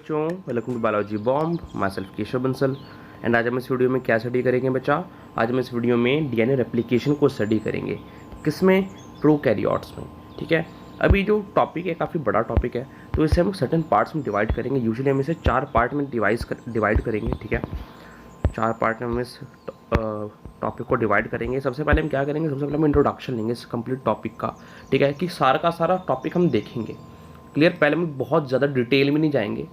बच्चों, welcome to biology bomb. Myself Keshav Bansal. And आज हम इस वीडियो में क्या स्टडी करेंगे बच्चा? आज हम इस वीडियो में डीएनए रेप्लिकेशन को स्टडी करेंगे। किसमें? प्रोकैरियोट्स में। ठीक है, अभी जो टॉपिक है काफ़ी बड़ा टॉपिक है, तो इसे हम सर्टेन पार्ट्स में डिवाइड करेंगे। यूजुअली हम इसे 4 पार्ट में डिवाइड करेंगे। ठीक है, 4 पार्ट में हम इस टॉपिक को डिवाइड करेंगे। सबसे पहले हम क्या करेंगे, सबसे पहले हम इंट्रोडक्शन लेंगे इस कंप्लीट टॉपिक का। ठीक है, कि सारा का सारा टॉपिक हम देखेंगे। क्लियर? पहले हम बहुत ज़्यादा डिटेल में नहीं जाएंगे।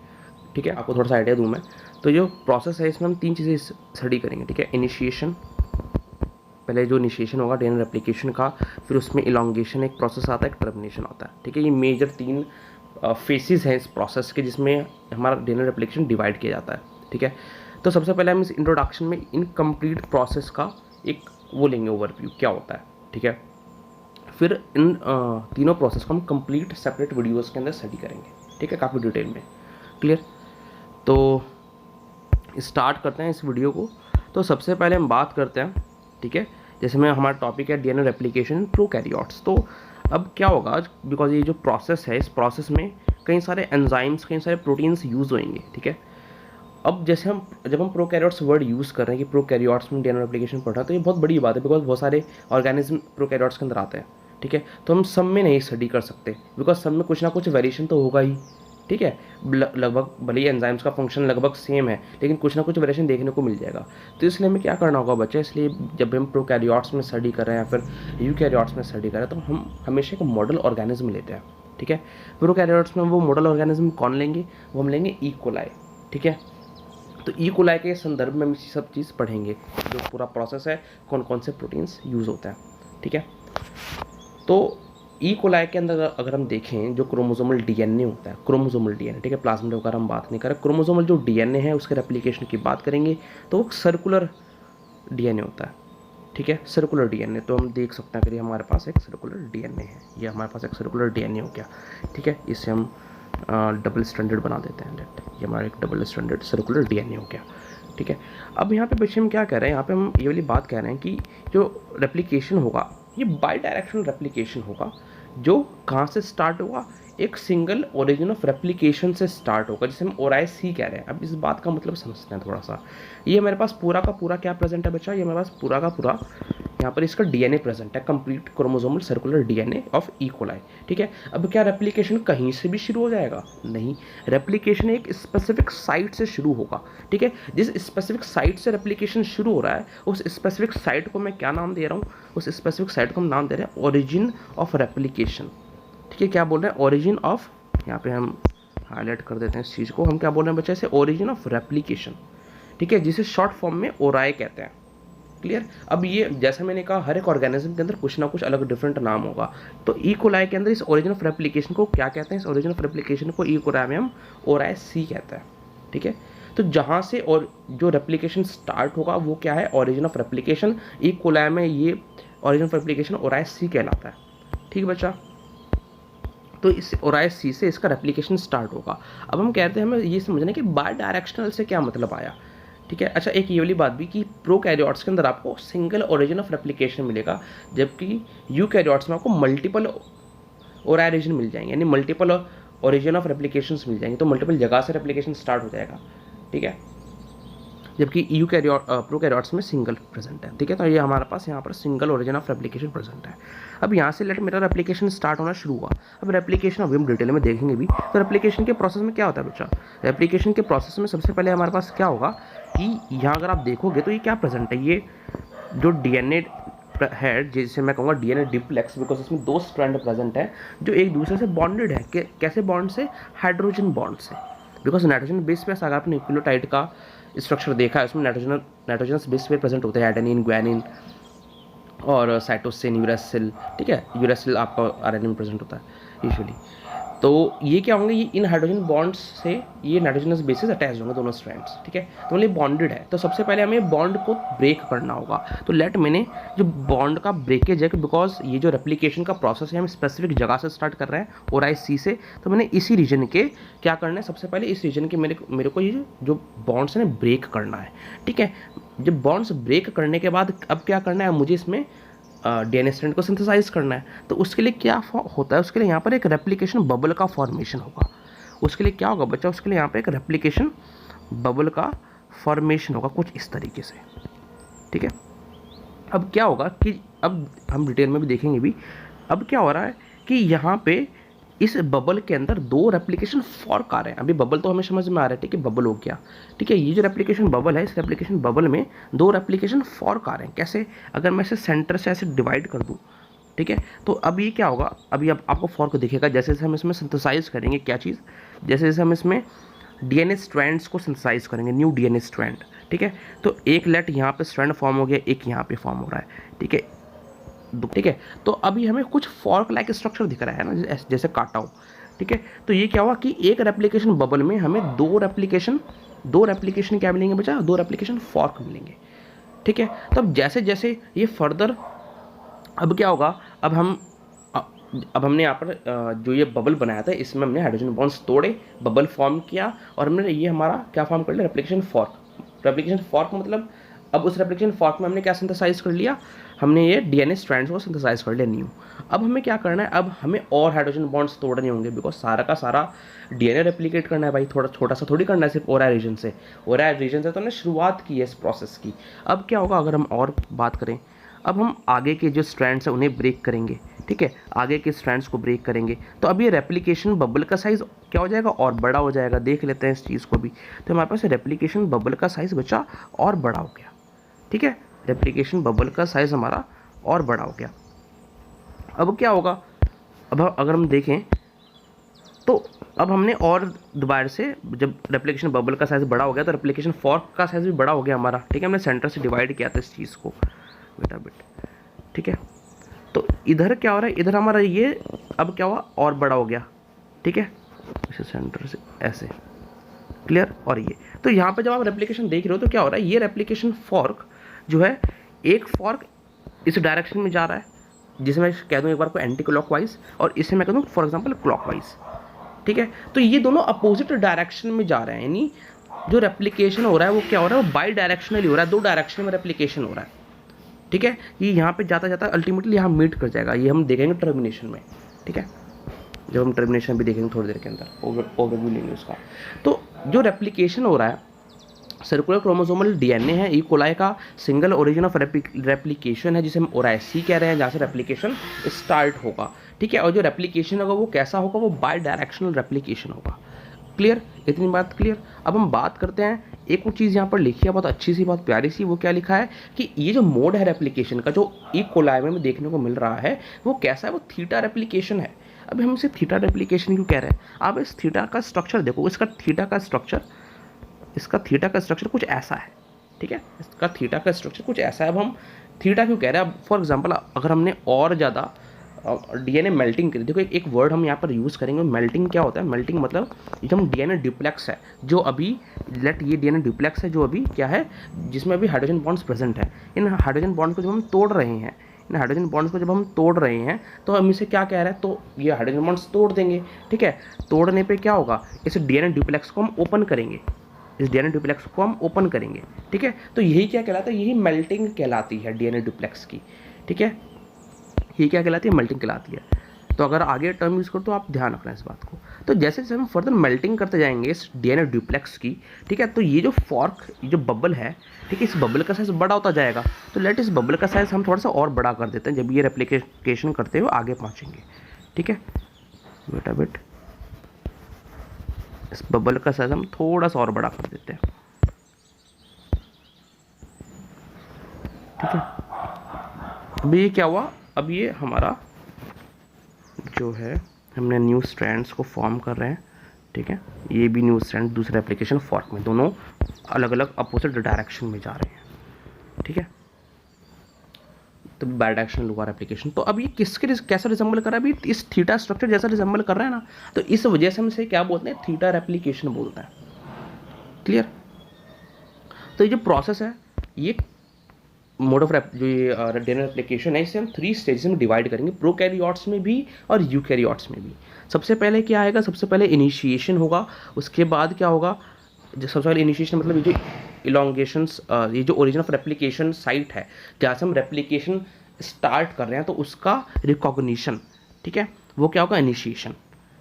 ठीक है, आपको थोड़ा सा आइडिया दूँ मैं। तो जो प्रोसेस है इसमें हम 3 चीज़ें स्टडी करेंगे। ठीक है, इनिशिएशन, पहले जो इनिशिएशन होगा डीएनए रेप्लिकेशन का, फिर उसमें इलॉन्गेशन एक प्रोसेस आता है, एक टर्मिनेशन आता है। ठीक है, ये मेजर 3 फेसेस हैं इस प्रोसेस के, जिसमें हमारा डीएनए रेप्लिकेशन डिवाइड किया जाता है। ठीक है, तो सबसे पहले हम इस इंट्रोडक्शन में इन कंप्लीट प्रोसेस का एक वो लेंगे, ओवरव्यू क्या होता है। ठीक है, फिर इन तीनों प्रोसेस को हम कंप्लीट सेपरेट वीडियोस के अंदर स्टडी करेंगे। ठीक है, काफ़ी डिटेल में। क्लियर? तो स्टार्ट करते हैं इस वीडियो को। तो सबसे पहले हम बात करते हैं, ठीक है, जैसे में हमारा टॉपिक है डीएनए रेप्लिकेशन प्रोकैरियोट्स। तो अब क्या होगा, बिकॉज ये जो प्रोसेस है, इस प्रोसेस में कई सारे एंजाइम्स, कई सारे प्रोटीन्स यूज़ होंगे। ठीक है, अब जैसे जब हम प्रोकैरियोट्स वर्ड यूज़ कर रहे हैं कि प्रोकैरियोट्स में डीएनए रेप्लिकेशन पढ़ रहा है, तो ये बहुत बड़ी बात है, बिकॉज बहुत सारे ऑर्गेनिज्म प्रोकैरियोट्स के अंदर आते हैं। ठीक है, तो हम सब में नहीं स्टडी कर सकते, बिकॉज सब में कुछ ना कुछ वेरिएशन तो होगा ही। ठीक है, लगभग भले ही एंजाइम्स का फंक्शन लगभग सेम है, लेकिन कुछ ना कुछ वेरिएशन देखने को मिल जाएगा। तो इसलिए हमें क्या करना होगा बच्चे, इसलिए जब हम प्रोकैरियोट्स में स्टडी कर रहे हैं या फिर यूकैरियोट्स में स्टडी कर रहे हैं, तो हम हमेशा एक मॉडल ऑर्गेनिज्म लेते हैं। ठीक है, प्रोकैरियोट्स में वो मॉडल ऑर्गेनिज्म कौन लेंगे? वो हम लेंगे ई कोलाई। ठीक है, तो ई कोलाई के संदर्भ में हम इसी सब चीज़ पढ़ेंगे, जो पूरा प्रोसेस है, कौन कौन से प्रोटीन्स यूज़ होते हैं। ठीक है, तो ई कोलाई के अंदर अगर हम देखें, जो क्रोमोसोमल डीएनए होता है, क्रोमोसोमल डीएनए, ठीक है, प्लाज्मिड वगैरह हम बात नहीं कर रहे, क्रोमोसोमल जो डीएनए है उसके रेप्लिकेशन की बात करेंगे, तो वो सर्कुलर डीएनए होता है। ठीक है, सर्कुलर डीएनए। तो हम देख सकते हैं कि हमारे पास एक सर्कुलर डीएनए है, ये हमारे पास एक सर्कुलर डीएनए हो गया। ठीक है, इसे हम डबल स्टैंडर्ड बना देते हैं। ये हमारा एक डबल स्टैंडर्ड सर्कुलर डीएनए हो गया। ठीक है, अब यहाँ पे बच्चे हम क्या कह रहे हैं, यहाँ पे हम ये वाली बात कह रहे हैं कि जो रेप्लिकेशन होगा, ये बाई डायरेक्शनल रेप्लिकेशन होगा, जो कहाँ से स्टार्ट होगा? एक सिंगल ओरिजिन ऑफ रेप्लिकेशन से स्टार्ट होगा, जिसे हम ORIC कह रहे हैं। अब इस बात का मतलब समझते हैं थोड़ा सा। ये मेरे पास पूरा का पूरा क्या प्रेजेंट है बच्चा? ये मेरे पास पूरा का पूरा यहाँ पर इसका डीएनए प्रेजेंट है, complete chromosomal circular DNA of E coli. ठीक है, अब क्या रेप्लिकेशन कहीं से भी शुरू हो जाएगा? नहीं, रेप्लिकेशन एक स्पेसिफिक साइट से शुरू होगा। ठीक है, जिस स्पेसिफिक साइट से रेप्लिकेशन शुरू हो रहा है, उस स्पेसिफिक साइट को मैं क्या नाम दे रहा हूँ? उस स्पेसिफिक साइट को हम नाम दे रहे हैं ओरिजिन ऑफ रेप्लिकेशन। ठीक है, क्या बोल रहे हैं? ओरिजिन ऑफ, यहाँ पे हम हाईलाइट कर देते हैं इस चीज़ को, हम क्या बोल रहे हैं बच्चे? इसे ओरिजिन ऑफ रेप्लिकेशन। ठीक है, जिसे शॉर्ट फॉर्म में ORI कहते हैं। क्लियर? अब ये जैसा मैंने कहा, हर एक ऑर्गेनिज्म के अंदर कुछ ना कुछ अलग डिफरेंट नाम होगा। तो ई कोलाई के अंदर इस ओरिजिन ऑफ रेप्लिकेशन को क्या कहते हैं? इस ओरिजिन ऑफ रेप्लिकेशन को ई कोलाई में हम ORIC कहते हैं। ठीक है, तो जहाँ से और जो रेप्लिकेशन स्टार्ट होगा वो क्या है? Origin of replication. E coli में ये ओरिजिन ऑफ रेप्लिकेशन ORIC कहलाता है। ठीक है बच्चा, तो इस ORIC से इसका रेप्लिकेशन स्टार्ट होगा। अब हम कहते हैं, हमें ये समझना है कि बाय डायरेक्शनल से क्या मतलब आया। ठीक है, अच्छा, एक ये वाली बात भी कि प्रोकैरियोट्स के अंदर आपको सिंगल ओरिजिन ऑफ रेप्लिकेशन मिलेगा, जबकि यूकैरियोट्स में आपको मल्टीपल ओरिजिन मिल जाएंगे, यानी मल्टीपल ओरिजिन ऑफ रेप्लिकेशंस मिल जाएंगे। तो मल्टीपल जगह से रेप्लिकेशन स्टार्ट हो जाएगा। ठीक है, जबकि प्रोकैरियोट्स में सिंगल प्रेजेंट है। ठीक है, तो ये हमारे पास यहाँ पर single origin of replication present है। अब यहाँ से मेरा रेप्लिकेशन स्टार्ट होना शुरू हुआ। अब रेप्लिकेशन अभी हम डिटेल में देखेंगे भी। तो रेप्लिकेशन के प्रोसेस में क्या होता है बच्चा? रेप्लिकेशन के प्रोसेस में सबसे पहले हमारे पास क्या होगा कि यहाँ अगर आप देखोगे तो ये क्या प्रेजेंट है? ये जो डीएनए है, जिसे मैं कहूँगा डीएनए डिप्लेक्स, बिकॉज इसमें 2 स्ट्रैंड प्रेजेंट है जो एक दूसरे से बॉन्डेड है। कैसे बॉन्ड से? हाइड्रोजन बॉन्ड से। बिकॉज नाइट्रोजन बेस पे अगर आपने न्यूक्लियोटाइड का स्ट्रक्चर देखा है, उसमें नाइट्रोजन बेस पे प्रेजेंट होते हैं, एडेनिन, ग्वानिन और साइटोसिन, यूरेसिल। ठीक है, यूरेसिल आपका आरएनए में प्रेजेंट होता है यूजुअली। तो ये क्या होंगे? ये इन हाइड्रोजन बॉन्ड्स से ये नाइट्रोजनस बेसिस अटैच होंगे, दोनों स्ट्रैंड्स। ठीक है, तो ये बॉन्डेड है। तो सबसे पहले हमें बॉन्ड को ब्रेक करना होगा। तो मैंने जो बॉन्ड का ब्रेकेज है, बिकॉज ये जो रेप्लिकेशन का प्रोसेस है हम स्पेसिफिक जगह से स्टार्ट कर रहे हैं, ORIC से, तो मैंने इसी रीजन के क्या करना है? सबसे पहले इस रीजन के मेरे को ये जो बॉन्ड्स हैं ब्रेक करना है। ठीक है, जब बॉन्ड्स ब्रेक करने के बाद अब क्या करना है? मुझे इसमें डीएनए स्ट्रैंड को सिंथेसाइज करना है। तो उसके लिए क्या होता है? उसके लिए यहाँ पर एक रेप्लिकेशन बबल का फॉर्मेशन होगा। उसके लिए क्या होगा बच्चा, उसके लिए यहाँ पे एक रेप्लिकेशन बबल का फॉर्मेशन होगा कुछ इस तरीके से, ठीक है। अब क्या होगा कि अब हम डिटेल में भी देखेंगे भी, अब क्या हो रहा है कि यहाँ पे इस बबल के अंदर दो रेप्लिकेशन फॉर्क आ रहे हैं। अभी बबल तो हमें समझ में आ रहा है, ठीक है, बबल हो गया, ठीक है। ये जो रेप्लिकेशन बबल है, इस रेप्लिकेशन बबल में दो रेप्लिकेशन फॉर्क आ रहे हैं। कैसे, अगर मैं इसे सेंटर से ऐसे डिवाइड कर दूँ, ठीक है, तो अब ये क्या होगा, अभी अब आपको फॉर्क दिखेगा जैसे जैसे हम इसमें सिंथेसाइज करेंगे क्या चीज़, जैसे जैसे हम इसमें डीएनए स्ट्रैंड्स को सिंथेसाइज करेंगे, न्यू डीएनए स्ट्रैंड, ठीक है। तो एक लेट यहाँ पे स्ट्रैंड फॉर्म हो गया, एक यहाँ पे फॉर्म हो रहा है, ठीक है, ठीक है। तो अभी हमें कुछ फॉर्क लाइक स्ट्रक्चर दिख रहा है ना, जैसे काटा हो, ठीक है। तो ये क्या हुआ कि एक रेप्लिकेशन बबल में हमें दो रेप्लिकेशन क्या मिलेंगे बच्चा, दो रेप्लिकेशन फॉर्क मिलेंगे, ठीक है। तब जैसे जैसे ये फर्दर, अब क्या होगा, अब हमने यहाँ पर जो ये बबल बनाया था इसमें हमने हाइड्रोजन बॉन्ड्स तोड़े, बबल फॉर्म किया, और हमने ये हमारा क्या फॉर्म कर लिया, रेप्लिकेशन फॉर्क मतलब अब उस रेप्लिकेशन फॉर्क में हमने क्या सिंथेसाइज कर लिया, हमने ये डीएनए स्ट्रैंड्स को सिंथेसाइज कर लिया न्यू। अब हमें क्या करना है, अब हमें और हाइड्रोजन बॉन्ड्स तोड़ने होंगे, बिकॉज सारा का सारा डीएनए रेप्लिकेट करना है भाई, थोड़ा छोटा सा थोड़ी करना है सिर्फ ओरा रीजन से तो हमने शुरुआत की है इस प्रोसेस की। अब क्या होगा, अगर हम और बात करें, अब हम आगे के जो स्ट्रैंड्स हैं उन्हें ब्रेक करेंगे, ठीक है, आगे के स्ट्रैंड्स को ब्रेक करेंगे, तो अब ये रेप्लिकेशन बबल का साइज़ क्या हो जाएगा, और बड़ा हो जाएगा। देख लेते हैं इस चीज़ को भी, तो हमारे पास रेप्लिकेशन बबल का साइज़ बचा और बड़ा हो गया, ठीक है, रेप्लिकेशन बबल का साइज़ हमारा और बड़ा हो गया। अब क्या होगा, अब अगर हम देखें तो अब हमने और दोबारा से, जब रेप्लिकेशन बबल का साइज़ बड़ा हो गया तो रेप्लिकेशन फॉर्क का साइज़ भी बड़ा हो गया हमारा, ठीक है। हमने सेंटर से डिवाइड किया था इस चीज़ को बिट, ठीक है। तो इधर क्या हो रहा है, इधर हमारा ये अब क्या हुआ, और बड़ा हो गया, ठीक है, इसे सेंटर से ऐसे, क्लियर। और ये तो यहाँ पे जब आप रेप्लिकेशन देख रहे हो तो क्या हो रहा है, ये रेप्लिकेशन फॉर्क जो है, एक फॉर्क इस डायरेक्शन में जा रहा है, जिसे मैं कह दूँ एक बार को एंटी क्लॉकवाइज, और इसे मैं कह दूँ फॉर एग्जांपल क्लॉकवाइज, ठीक है। तो ये दोनों अपोजिट डायरेक्शन में जा रहे हैं, यानी जो रेप्लिकेशन हो रहा है वो क्या हो रहा है, वो बाई डायरेक्शनली हो रहा है, दो डायरेक्शन में रेप्लिकेशन हो रहा है, ठीक है। ये यहाँ पे जाता जाता अल्टीमेटली यहाँ मीट कर जाएगा, ये हम देखेंगे टर्मिनेशन में, ठीक है, जब हम टर्मिनेशन भी देखेंगे थोड़ी देर के अंदर, ओवरव्यू लेंगे उसका। तो जो रेप्लिकेशन हो रहा है, सर्कुलर क्रोमोसोमल डीएनए है, ई कोलाई का सिंगल ओरिजिन ऑफ रेप्लिकेशन है, जिसे हम ओराइसी कह रहे हैं, जहाँ से रेप्लिकेशन स्टार्ट होगा, ठीक है। और जो रेप्लिकेशन होगा वो कैसा होगा, वो बाई डायरेक्शनल रेप्लिकेशन होगा, क्लियर, इतनी बात क्लियर। अब हम बात करते हैं, एक वो चीज़ यहाँ पर लिखी है बहुत अच्छी सी, बहुत प्यारी सी, वो क्या लिखा है कि ये जो मोड है रेप्लिकेशन का, जो ई कोलाई में देखने को मिल रहा है, वो कैसा है, वो थीटा रेप्लिकेशन है। अभी हम इसे थीटा रेप्लिकेशन क्यों कह रहे हैं, आप इस थीटा का स्ट्रक्चर देखो, इसका थीटा का स्ट्रक्चर कुछ ऐसा है, ठीक है, इसका थीटा का स्ट्रक्चर कुछ ऐसा है। अब हम थीटा क्यों कह रहे हैं, अब फॉर एग्जांपल अगर हमने और ज़्यादा डीएनए मेल्टिंग करी, देखो एक वर्ड हम यहाँ पर यूज़ करेंगे, मेल्टिंग क्या होता है, मेल्टिंग मतलब जो हम डीएनए डुप्लेक्स है, जो अभी ये डीएनए डुप्लेक्स है जो अभी क्या है, जिसमें अभी हाइड्रोजन बॉन्ड्स प्रेजेंट है, इन हाइड्रोजन बॉन्ड्स को जब हम तोड़ रहे हैं, तो हम इसे क्या कह रहे हैं, तो ये हाइड्रोजन बॉन्ड्स तोड़ देंगे, ठीक है। तोड़ने पे क्या होगा, इस डीएनए डुप्लेक्स को हम ओपन करेंगे, ठीक है। तो यही क्या कहलाता है, यही मेल्टिंग कहलाती है डीएनए डुप्लेक्स की, ठीक है, ये क्या कहलाती है, मेल्टिंग कहलाती है। तो अगर आगे टर्म यूज़ करो तो आप ध्यान रखना इस बात को। तो जैसे जैसे हम फर्दर मेल्टिंग करते जाएंगे इस डीएनए डुप्लेक्स की, ठीक है, तो ये जो फॉर्क, ये जो बबल है, ठीक है, इस बबल का साइज़ बड़ा होता जाएगा। तो लेट इस बबल का साइज़ हम थोड़ा सा और बड़ा कर देते हैं जब ये रेप्लिकेशन करते हुए आगे पहुँचेंगे, ठीक है। बेट इस बबल का साइज़ हम थोड़ा सा और बड़ा कर देते हैं, ठीक है। अभी ये क्या हुआ, अब ये हमारा जो है, हमने न्यू स्ट्रैंड्स को फॉर्म कर रहे हैं, ठीक है, ये भी न्यू स्ट्रैंड दूसरे एप्लीकेशन फॉर्क में, दोनों अलग अलग अपोजिट डायरेक्शन में जा रहे हैं, ठीक है। तो बाई डायरेक्शनल हुआ एप्लीकेशन। तो अब ये किसके कैसा रिजेंबल कर रहा है, अभी इस थीटा स्ट्रक्चर जैसा रिजेंबल कर रहा है ना, तो इस वजह से हम इसे क्या बोलते हैं, थीटा रेप्लिकेशन बोलते हैं, क्लियर। तो ये जो प्रोसेस है, ये मोड ऑफ जो ये डीएनए रेप्लिकेशन है, इसे हम 3 स्टेजेस में डिवाइड करेंगे, प्रोकैरियोट्स में भी और यूकैरियोट्स में भी। सबसे पहले क्या आएगा, सबसे पहले इनिशिएशन होगा, उसके बाद क्या होगा, जो सबसे पहले इनिशिएशन मतलब ये जो इलोंगेशंस, ये जो ओरिजिन ऑफ रेप्लिकेशन साइट है जहाँ से हम रेप्लिकेशन स्टार्ट कर रहे हैं, तो उसका रिकॉग्निशन, ठीक है, वो क्या होगा, इनिशिएशन,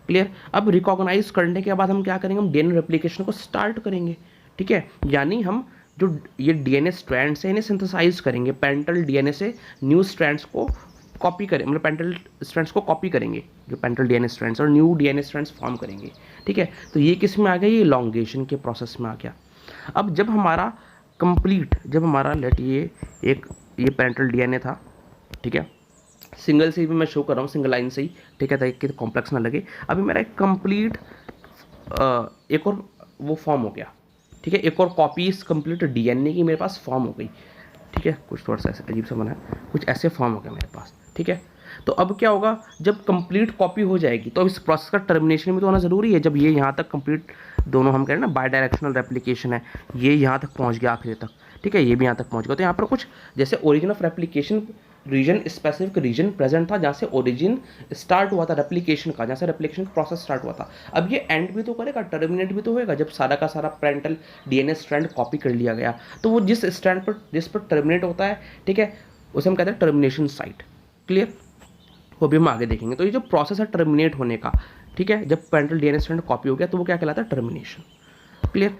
क्लियर। अब रिकॉग्नाइज करने के बाद हम क्या करेंगे, हम डीएनए रेप्लिकेशन को स्टार्ट करेंगे, ठीक है। यानी हम जो ये डीएनए स्ट्रैंड्स है इन्हें सिंथेसाइज करेंगे, पेरेंटल डीएनए से न्यू स्ट्रैंड्स को कॉपी करें, मतलब पेरेंटल स्ट्रैंड्स को कॉपी करेंगे, जो पेरेंटल डीएनए स्ट्रैंड्स, और न्यू डीएनए स्ट्रैंड्स फॉर्म करेंगे, ठीक है। तो ये किस में आ गया, ये इलॉन्गेशन के प्रोसेस में आ गया। अब जब हमारा कंप्लीट, जब हमारा लेट ये पेरेंटल डीएनए था, ठीक है, सिंगल से भी मैं शो कर रहा हूँ, सिंगल लाइन से ही, ठीक है, ताकि कॉम्प्लेक्स ना लगे। अभी मेरा एक कंप्लीट एक और वो फॉर्म हो गया, ठीक है, एक और कॉपी इस कंप्लीट डीएनए की मेरे पास फॉर्म हो गई, ठीक है। कुछ थोड़ा सा ऐसे अजीब सा बना है, कुछ ऐसे फॉर्म हो गया मेरे पास, ठीक है। तो अब क्या होगा, जब कंप्लीट कॉपी हो जाएगी तो अब इस प्रोसेस का टर्मिनेशन भी तो होना ज़रूरी है। जब ये यहाँ तक कंप्लीट, दोनों हम कह रहे हैं ना बाई डायरेक्शनल रेप्लिकेशन है, ये यहाँ तक पहुँच गया आखिरी तक, ठीक है, ये भी यहाँ तक पहुँच गया। तो यहाँ पर कुछ जैसे origin of replication region, specific region present था जहाँ से ओरिजिन स्टार्ट हुआ था रेप्लिकेशन का, जहाँ से रेप्लिकेशन प्रोसेस स्टार्ट हुआ था। अब ये एंड भी तो करेगा, टर्मिनेट भी तो होएगा। जब सारा का सारा पेरेंटल डीएनए स्ट्रैंड कॉपी कर लिया गया, तो वो जिस स्ट्रैंड पर, जिस पर टर्मिनेट होता है, ठीक है, उसे हम कहते हैं टर्मिनेशन साइट। क्लियर, वो भी हम आगे देखेंगे। तो ये जो प्रोसेस है टर्मिनेट होने का, ठीक है, जब पेरेंटल डीएनए स्ट्रैंड कॉपी हो गया तो वो क्या कहलाता है, टर्मिनेशन। क्लियर,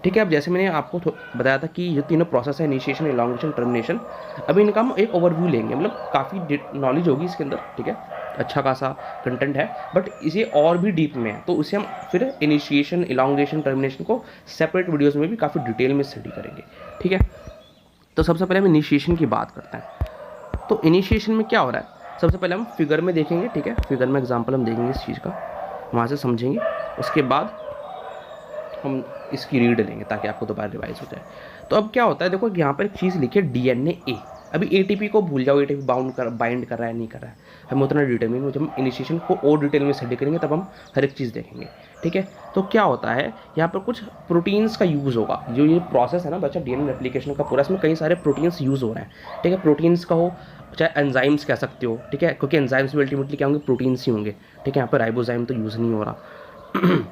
ठीक है। अब जैसे मैंने आपको बताया था कि ये तीनों प्रोसेस है, इनिशिएशन, इलॉन्गेशन, टर्मिनेशन। अभी इनका हम एक ओवरव्यू लेंगे, मतलब काफ़ी नॉलेज होगी इसके अंदर, ठीक है, अच्छा खासा कंटेंट है, बट इसे और भी डीप में है, तो उसे हम फिर इनिशिएशन, इलॉन्गेशन, टर्मिनेशन को सेपरेट वीडियोस में भी काफ़ी डिटेल में स्टडी करेंगे, ठीक है। तो सबसे पहले हम इनिशिएशन की बात करते हैं। तो इनिशिएशन में क्या हो रहा है, सबसे पहले हम फिगर में देखेंगे, ठीक है, फिगर में एग्जाम्पल हम देखेंगे इस चीज़ का, वहाँ से समझेंगे, उसके बाद हम इसकी रीड लेंगे ताकि आपको दोबारा रिवाइज हो जाए। तो अब क्या होता है, देखो यहाँ पर एक चीज़ लिखी है डीएनए ए। अभी एटीपी को भूल जाओ, एटीपी बाइंड कर रहा है नहीं कर रहा है, हमें उतना डिटेल में, जब हम इनिशिएशन को और डिटेल में स्टडी करेंगे तब हम हर एक चीज़ देखेंगे, ठीक है। तो क्या होता है, यहाँ पर कुछ प्रोटीन्स का यूज़ होगा। जो ये प्रोसेस है ना बच्चा, डीएनए रेप्लिकेशन का पूरा, इसमें कई सारे प्रोटीन्स यूज़ हो रहे हैं, ठीक है। प्रोटीन्स का हो चाहे एंजाइम्स कह सकते हो, ठीक है, क्योंकि एंजाइम्स भी अल्टीमेटली क्या होंगे, प्रोटीन्स ही होंगे, ठीक है। यहाँ पर राइबोजाइम तो यूज़ नहीं हो रहा।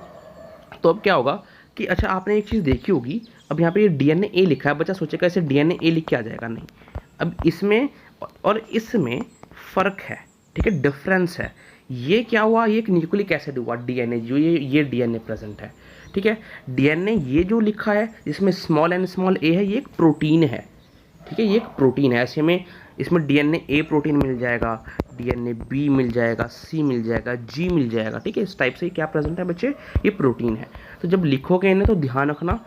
तो अब क्या होगा कि अच्छा, आपने एक चीज़ देखी होगी, अब यहाँ पे ये डीएनए ए लिखा है, बच्चा सोचेगा इसे डीएनए ए लिख के आ जाएगा, नहीं। अब इसमें और इसमें फ़र्क है, ठीक है, डिफरेंस है। ये क्या हुआ, ये एक न्यूक्लिक एसिड हुआ डीएनए, जो ये डीएनए प्रेजेंट है, ठीक है। डीएनए ये जो लिखा है जिसमें स्मॉल एन स्मॉल ए है, ये एक प्रोटीन है, ठीक है, ये एक प्रोटीन है। ऐसे में इसमें डीएनए ए प्रोटीन मिल जाएगा, डीएनए बी मिल जाएगा, सी मिल जाएगा, जी मिल जाएगा, ठीक है। इस टाइप से क्या प्रेजेंट है बच्चे, ये प्रोटीन है। तो जब लिखोगे इन्हें तो ध्यान रखना,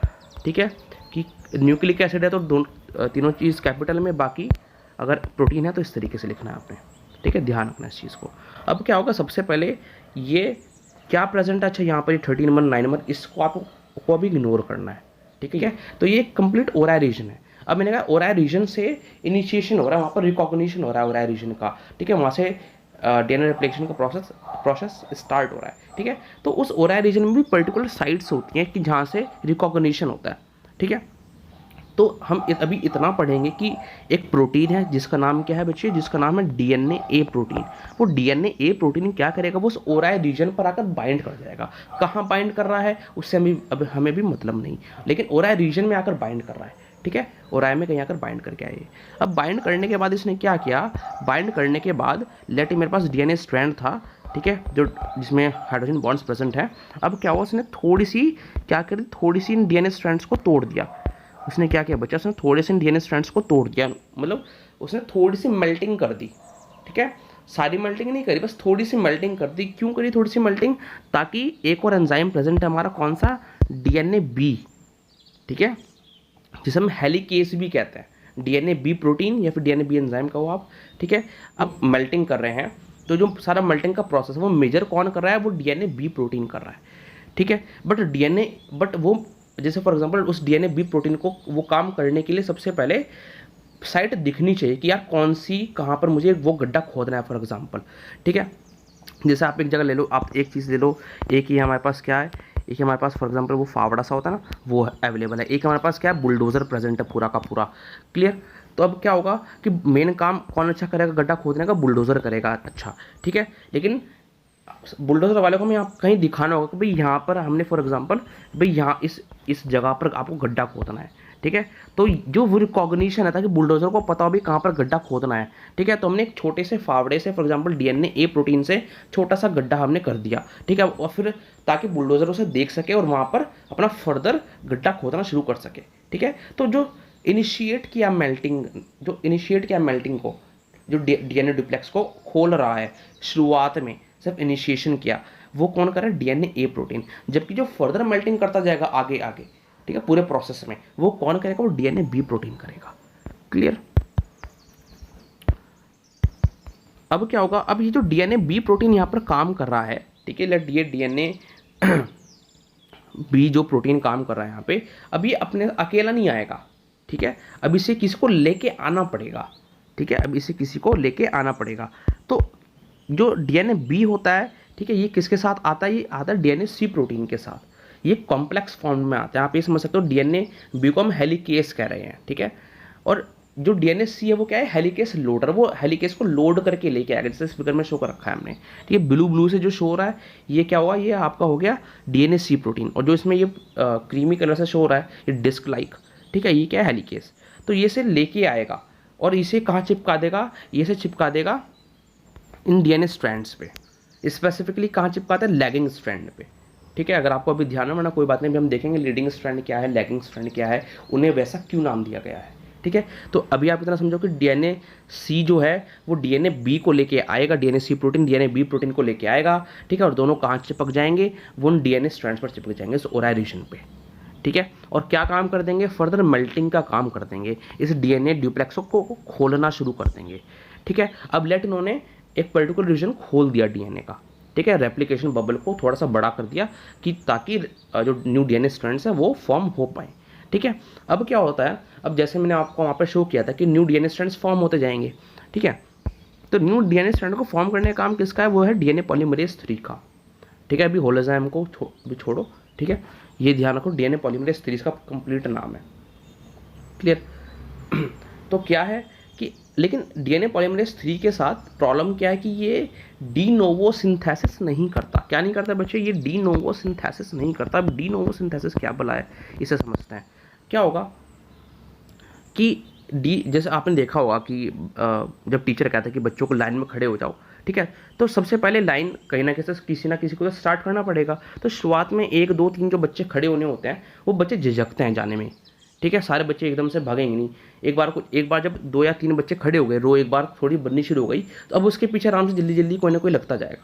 ठीक है, कि न्यूक्लिक एसिड है तो तीनों चीज़ कैपिटल में, बाकी अगर प्रोटीन है तो इस तरीके से लिखना है आपने, ठीक है, ध्यान रखना इस चीज़ को। अब क्या होगा, सबसे पहले ये क्या प्रेजेंट है, अच्छा यहाँ पर 13 नंबर 9 नंबर, इसको आपको अभी इग्नोर करना है, ठीक है। तो ये कंप्लीट ओराई रीजन है। अब मैंने कहा ओराई रीजन से इनिशिएशन हो रहा है, वहाँ पर रिकॉग्निशन हो रहा है ओराई रीजन का, ठीक है, वहाँ से डीएनए रेप्लिकेशन का प्रोसेस स्टार्ट हो रहा है, ठीक है। तो उस ओराई रीजन में भी पर्टिकुलर साइट्स होती हैं कि जहाँ से रिकॉग्निशन होता है, ठीक है। तो हम अभी इतना पढ़ेंगे कि एक प्रोटीन है जिसका नाम क्या है बच्चे, जिसका नाम है डीएनए ए प्रोटीन। वो डीएनए ए प्रोटीन क्या करेगा, वो उस ओराई रीजन पर आकर बाइंड कर जाएगा। कहाँ बाइंड कर रहा है उससे हमें भी मतलब नहीं, लेकिन ओराई रीजन में आकर बाइंड कर रहा है, ठीक है, ओराई में कहीं आकर बाइंड करके आए। अब बाइंड करने के बाद इसने क्या किया, बाइंड करने के बाद लेट मेरे पास डीएनए स्ट्रैंड था, ठीक है, जो जिसमें हाइड्रोजन बॉन्ड्स प्रेजेंट है। अब क्या हुआ, उसने थोड़ी सी क्या करी, थोड़ी सी इन डीएनए स्ट्रैंड्स को तोड़ दिया। उसने क्या किया बच्चा, उसने थोड़े से डीएनए स्ट्रैंड्स को तोड़ दिया, मतलब उसने थोड़ी सी मेल्टिंग कर दी, ठीक है, सारी मेल्टिंग नहीं करी, बस थोड़ी सी मेल्टिंग कर दी। क्यों करी थोड़ी सी मेल्टिंग, ताकि एक और एंजाइम प्रेजेंट है हमारा, कौन सा, डीएनए बी, ठीक है, जिसे हम हेलिकेस भी कहते हैं, डीएनए बी प्रोटीन या फिर डीएनए बी एंजाइम का हो आप, ठीक है। अब मेल्टिंग कर रहे हैं, तो जो सारा मेल्टिंग का प्रोसेस है वो मेजर कौन कर रहा है, वो डीएनए बी प्रोटीन कर रहा है, ठीक है। बट वो जैसे फॉर एग्जांपल उस डीएनए बी प्रोटीन को वो काम करने के लिए सबसे पहले साइट दिखनी चाहिए कि यार कौन सी, कहाँ पर मुझे वो गड्ढा खोदना है फॉर एग्जांपल, ठीक है। जैसे आप एक जगह ले लो, आप एक चीज़ ले लो, एक ही हमारे पास क्या है, एक हमारे पास फॉर एग्जांपल वो फावड़ा सा होता है ना, वो अवेलेबल है। एक हमारे पास क्या है, बुलडोज़र प्रेजेंट है पूरा का पूरा, क्लियर। तो अब क्या होगा कि मेन काम कौन अच्छा करेगा, गड्ढा खोदने का बुलडोज़र करेगा, अच्छा, ठीक है। लेकिन बुलडोज़र वाले को हमें यहाँ कहीं दिखाना होगा कि भाई यहाँ पर हमने फॉर एग्जांपल भाई यहाँ इस जगह पर आपको गड्ढा खोदना है, ठीक है। तो जो वो रिकॉग्निशन है, ताकि बुलडोजर को पता हो भी कहाँ पर गड्ढा खोदना है, ठीक है। तो हमने एक छोटे से फावड़े से, for example DNA A protein से छोटा सा गड्ढा हमने कर दिया, ठीक है। और फिर ताकि बुलडोजर उसे देख सके और वहाँ पर अपना फर्दर गड्ढा खोदना शुरू कर सके, ठीक है। तो जो इनिशिएट किया मेल्टिंग को, जो डीएनए डुप्लेक्स को खोल रहा है शुरुआत में, सिर्फ इनिशिएशन किया, वो कौन कर रहा है? डीएनए ए प्रोटीन। जबकि जो फर्दर मेल्टिंग करता जाएगा आगे आगे, ठीक है, पूरे प्रोसेस में, वो कौन करेगा? वो डीएनए बी प्रोटीन करेगा। क्लियर? अब क्या होगा? अब ये जो डीएनए बी प्रोटीन यहाँ पर काम कर रहा है, ठीक है, लेट ये डीएनए बी जो प्रोटीन काम कर रहा है यहाँ पे, अब ये अपने अकेला नहीं आएगा, ठीक है। अब इसे किसी को लेके आना पड़ेगा, ठीक है। अब इसे किसी को लेके आना पड़ेगा। तो जो डीएनए बी होता है, ठीक है, ये किसके साथ आता है? ये आता है डीएनए सी प्रोटीन के साथ। ये कॉम्प्लेक्स फॉर्म में आता है। आप ये समझ सकते हो, डीएनए बी को हम हेलिकेस कह रहे हैं, ठीक है। और जो डीएनए सी है वो क्या है? Helicase loader. वो हेलिकेस को लोड करके लेके आएगा, जैसे इस फिगर में शो कर रखा है हमने, ठीक है। ब्लू से जो शो हो रहा है, ये क्या हुआ? ये आपका हो गया डीएनए सी प्रोटीन। और जो इसमें ये क्रीमी कलर से शो हो रहा है, ये डिस्क लाइक, ठीक है, ये क्या है? हेलिकेस। तो ये से लेके आएगा और इसे कहाँ चिपका देगा? ये से चिपका देगा इन डीएनए स्ट्रैंड्स पे। स्पेसिफिकली कहाँ चिपकाता है? लैगिंग स्ट्रैंड पे, ठीक है। अगर आपको अभी ध्यान है, वरना कोई बात नहीं, हम देखेंगे लीडिंग स्ट्रैंड क्या है, लैगिंग स्ट्रैंड क्या है, उन्हें वैसा क्यों नाम दिया गया है, ठीक है। तो अभी आप इतना समझो कि डीएनए सी जो है वो डीएनए बी को लेके आएगा, डीएनए सी प्रोटीन डीएनए बी प्रोटीन को लेके आएगा, ठीक है। और दोनों कहाँ चिपक जाएंगे? वो उन डीएनए स्ट्रैंड्स पर चिपक जाएंगे, इस ओराई रीजन पे, ठीक है। और क्या काम कर देंगे? फर्दर मेल्टिंग का काम कर देंगे, इस डीएनए ड्यूप्लेक्स को खोलना शुरू कर देंगे, ठीक है। अब लेट इन्होंने एक पर्टिकुलर रीजन खोल दिया डीएनए का, ठीक है, रेप्लिकेशन बबल को थोड़ा सा बड़ा कर दिया कि ताकि जो न्यू डीएनए स्ट्रैंड्स है वो फॉर्म हो पाए, ठीक है। अब क्या होता है? अब जैसे मैंने आपको वहाँ पर शो किया था कि न्यू डीएनए स्ट्रैंड्स फॉर्म होते जाएंगे, ठीक है। तो न्यू डीएनए स्ट्रैंड को फॉर्म करने का काम किसका है? वो है डीएनए पॉलीमरेज 3 का, ठीक है। अभी होल एंजाइम को भी छोड़ो, ठीक है, ये ध्यान रखो, डीएनए पॉलीमरेज 3 का कंप्लीट नाम है। क्लियर? तो क्या है कि लेकिन डीएनए पॉलीमरेज 3 के साथ प्रॉब्लम क्या है कि ये डी नोवो सिंथेसिस नहीं करता। क्या नहीं करता बच्चे? ये डी नोवो सिंथेसिस नहीं करता। अब डी नोवो सिंथेसिस क्या भला है, इसे समझते हैं। क्या होगा कि जैसे आपने देखा होगा कि जब टीचर कहता है कि बच्चों को लाइन में खड़े हो जाओ, ठीक है, तो सबसे पहले लाइन कहीं ना किसी को तो स्टार्ट करना पड़ेगा। तो शुरुआत में 1 2 3 जो बच्चे खड़े होने होते हैं, वो बच्चे झिझकते हैं जाने में, ठीक है। सारे बच्चे एकदम से भागेंगे नहीं। एक बार जब 2 या 3 बच्चे खड़े हो गए, रो एक बार थोड़ी बननी शुरू हो गई, तो अब उसके पीछे आराम से जल्दी जल्दी कोई ना कोई लगता जाएगा,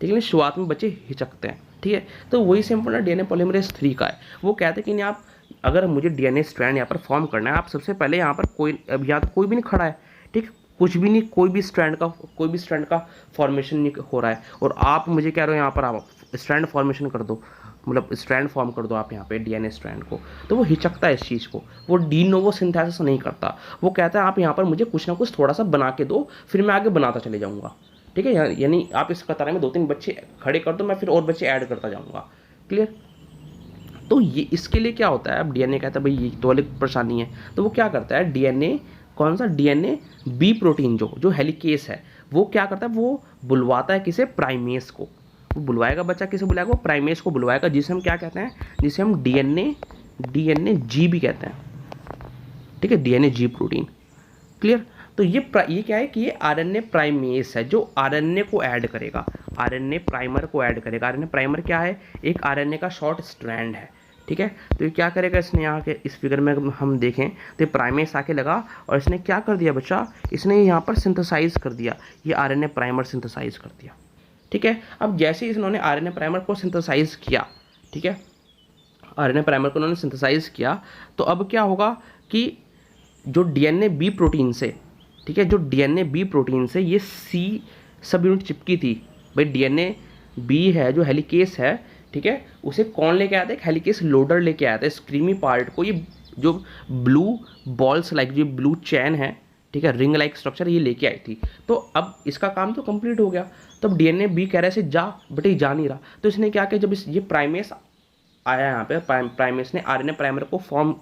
ठीक है। शुरुआत में बच्चे हिचकते हैं, ठीक है। तो वही सिंपल डीएनए पॉलीमरेज 3 का है। वो कहते हैं कि नहीं, आप अगर मुझे डीएनए स्ट्रैंड यहाँ पर फॉर्म करना है, आप सबसे पहले यहाँ पर अब यहाँ तो कोई भी नहीं खड़ा है, ठीक, कुछ भी नहीं, कोई भी स्ट्रैंड का फॉर्मेशन नहीं हो रहा है, और आप मुझे कह रहे हो यहाँ पर आप स्ट्रैंड फॉर्मेशन कर दो, मतलब स्ट्रैंड फॉर्म कर दो आप यहाँ पे डीएनए स्ट्रैंड को। तो वो हिचकता है इस चीज़ को, वो डी नोवो सिंथेसिस नहीं करता। वो कहता है आप यहाँ पर मुझे कुछ ना कुछ थोड़ा सा बना के दो, फिर मैं आगे बनाता चले जाऊँगा, ठीक है। यानी आप इस कतार में 2 3 बच्चे खड़े कर दो, मैं फिर और बच्चे ऐड करता जाऊँगा। क्लियर? तो ये इसके लिए क्या होता है? अब डीएनए कहता है भाई ये तो अलग परेशानी है, तो वो क्या करता है? डीएनए कौन सा? डीएनए बी प्रोटीन जो हेलिकेस है, वो क्या करता है? वो बुलवाता है किसे? प्राइमेस को। वो बुलवाएगा, बच्चा किसे बुलाएगा? वो प्राइमेस को बुलवाएगा, जिसे हम क्या कहते हैं? जिसे हम डीएनए जी भी कहते हैं, ठीक है, डीएनए जी प्रोटीन। क्लियर? तो ये क्या है कि ये आरएनए प्राइमेस है, जो आरएनए को ऐड करेगा, आरएनए प्राइमर को ऐड करेगा। आरएनए प्राइमर क्या है? एक आरएनए का शॉर्ट स्ट्रैंड है, ठीक है। तो ये क्या करेगा? इसने यहाँ के इस फिगर में हम देखें तो ये प्राइमेस आके लगा और इसने क्या कर दिया बच्चा? इसने यहाँ पर सिंथेसाइज कर दिया, ये आरएनए प्राइमर सिंथेसाइज कर दिया, ठीक है। अब जैसे इन्होंने आरएनए प्राइमर को सिंथेसाइज किया, ठीक है, आरएनए प्राइमर को उन्होंने सिंथेसाइज किया, तो अब क्या होगा कि जो डीएनए बी प्रोटीन से, ठीक है, जो डीएनए बी प्रोटीन से ये सी सब यूनिट चिपकी थी, भाई डीएनए बी है जो हेलिकेस है, ठीक है, उसे कौन लेके आया था? एक हेलिकेस लोडर लेके आया था। इस क्रीमी पार्ट को, ये जो ब्लू बॉल्स लाइक जो ब्लू चैन है, ठीक है, रिंग लाइक स्ट्रक्चर, ये लेके आई थी। तो अब इसका काम तो कंप्लीट हो गया। तो अब डीएनए बी कह रहे से जा, बट ये जा नहीं रहा। तो इसने क्या किया? जब ये प्राइमेस आया यहाँ पे, प्राइमेस ने आरएनए प्राइमर को फॉर्म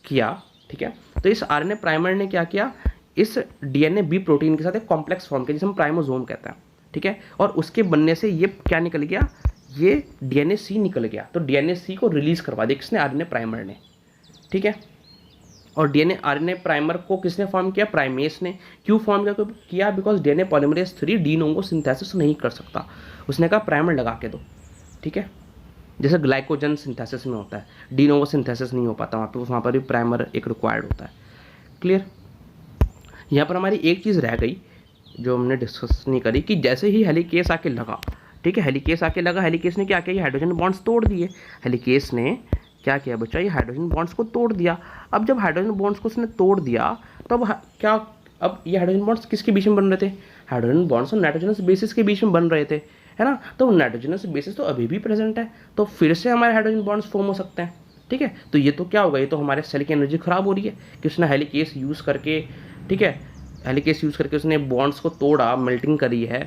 किया, ठीक है। तो इस आरएनए प्राइमर ने क्या किया? इस डीएनए बी प्रोटीन के साथ एक कॉम्प्लेक्स फॉर्म किया, जिसे हम प्राइमोसोम कहते हैं, ठीक है। और उसके बनने से ये क्या निकल गया? ये डीएनए सी निकल गया। तो डीएनए सी को रिलीज करवा दिया किसने? आरएनए प्राइमर ने, ठीक है। और डीएनए आरएनए प्राइमर को किसने फॉर्म किया? प्राइमेस ने। क्यों फॉर्म किया? Because DNA polymerase 3 de novo synthesis नहीं कर सकता। उसने कहा प्राइमर लगा के दो, ठीक है, जैसे ग्लाइकोजन सिंथेसिस में होता है, डी नोवो सिंथेसिस नहीं हो पाता वहाँ पर भी प्राइमर एक रिक्वायर्ड होता है। क्लियर? यहाँ पर हमारी एक चीज़ रह गई जो हमने डिस्कस नहीं करी कि जैसे ही हेलिकेस आके लगा, ठीक है, हेलिकेस आके लगा, हेलिकेस ने क्या किया? ये हाइड्रोजन बॉन्ड्स तोड़ दिए। हेलिकेस ने क्या किया बच्चा? ये हाइड्रोजन बॉन्ड्स को तोड़ दिया। अब जब हाइड्रोजन बॉन्ड्स को उसने तोड़ दिया तो अब क्या, अब ये हाइड्रोजन बॉन्ड्स किसके बीच में बन रहे थे? हाइड्रोजन बॉन्ड्स और नाइट्रोजनस बेसिस के बीच में बन रहे थे, है ना। तो नाइट्रोजनस बेसिस तो अभी भी प्रेजेंट है, तो फिर से हमारे हाइड्रोजन बॉन्ड्स फॉर्म हो सकते हैं, ठीक है। तो ये तो क्या होगा? ये तो हमारे सेल की एनर्जी खराब हो रही है कि उसने हेलिकेस यूज़ करके, ठीक है, हेलिकेस यूज़ करके उसने बॉन्ड्स को तोड़ा, मेल्टिंग करी है।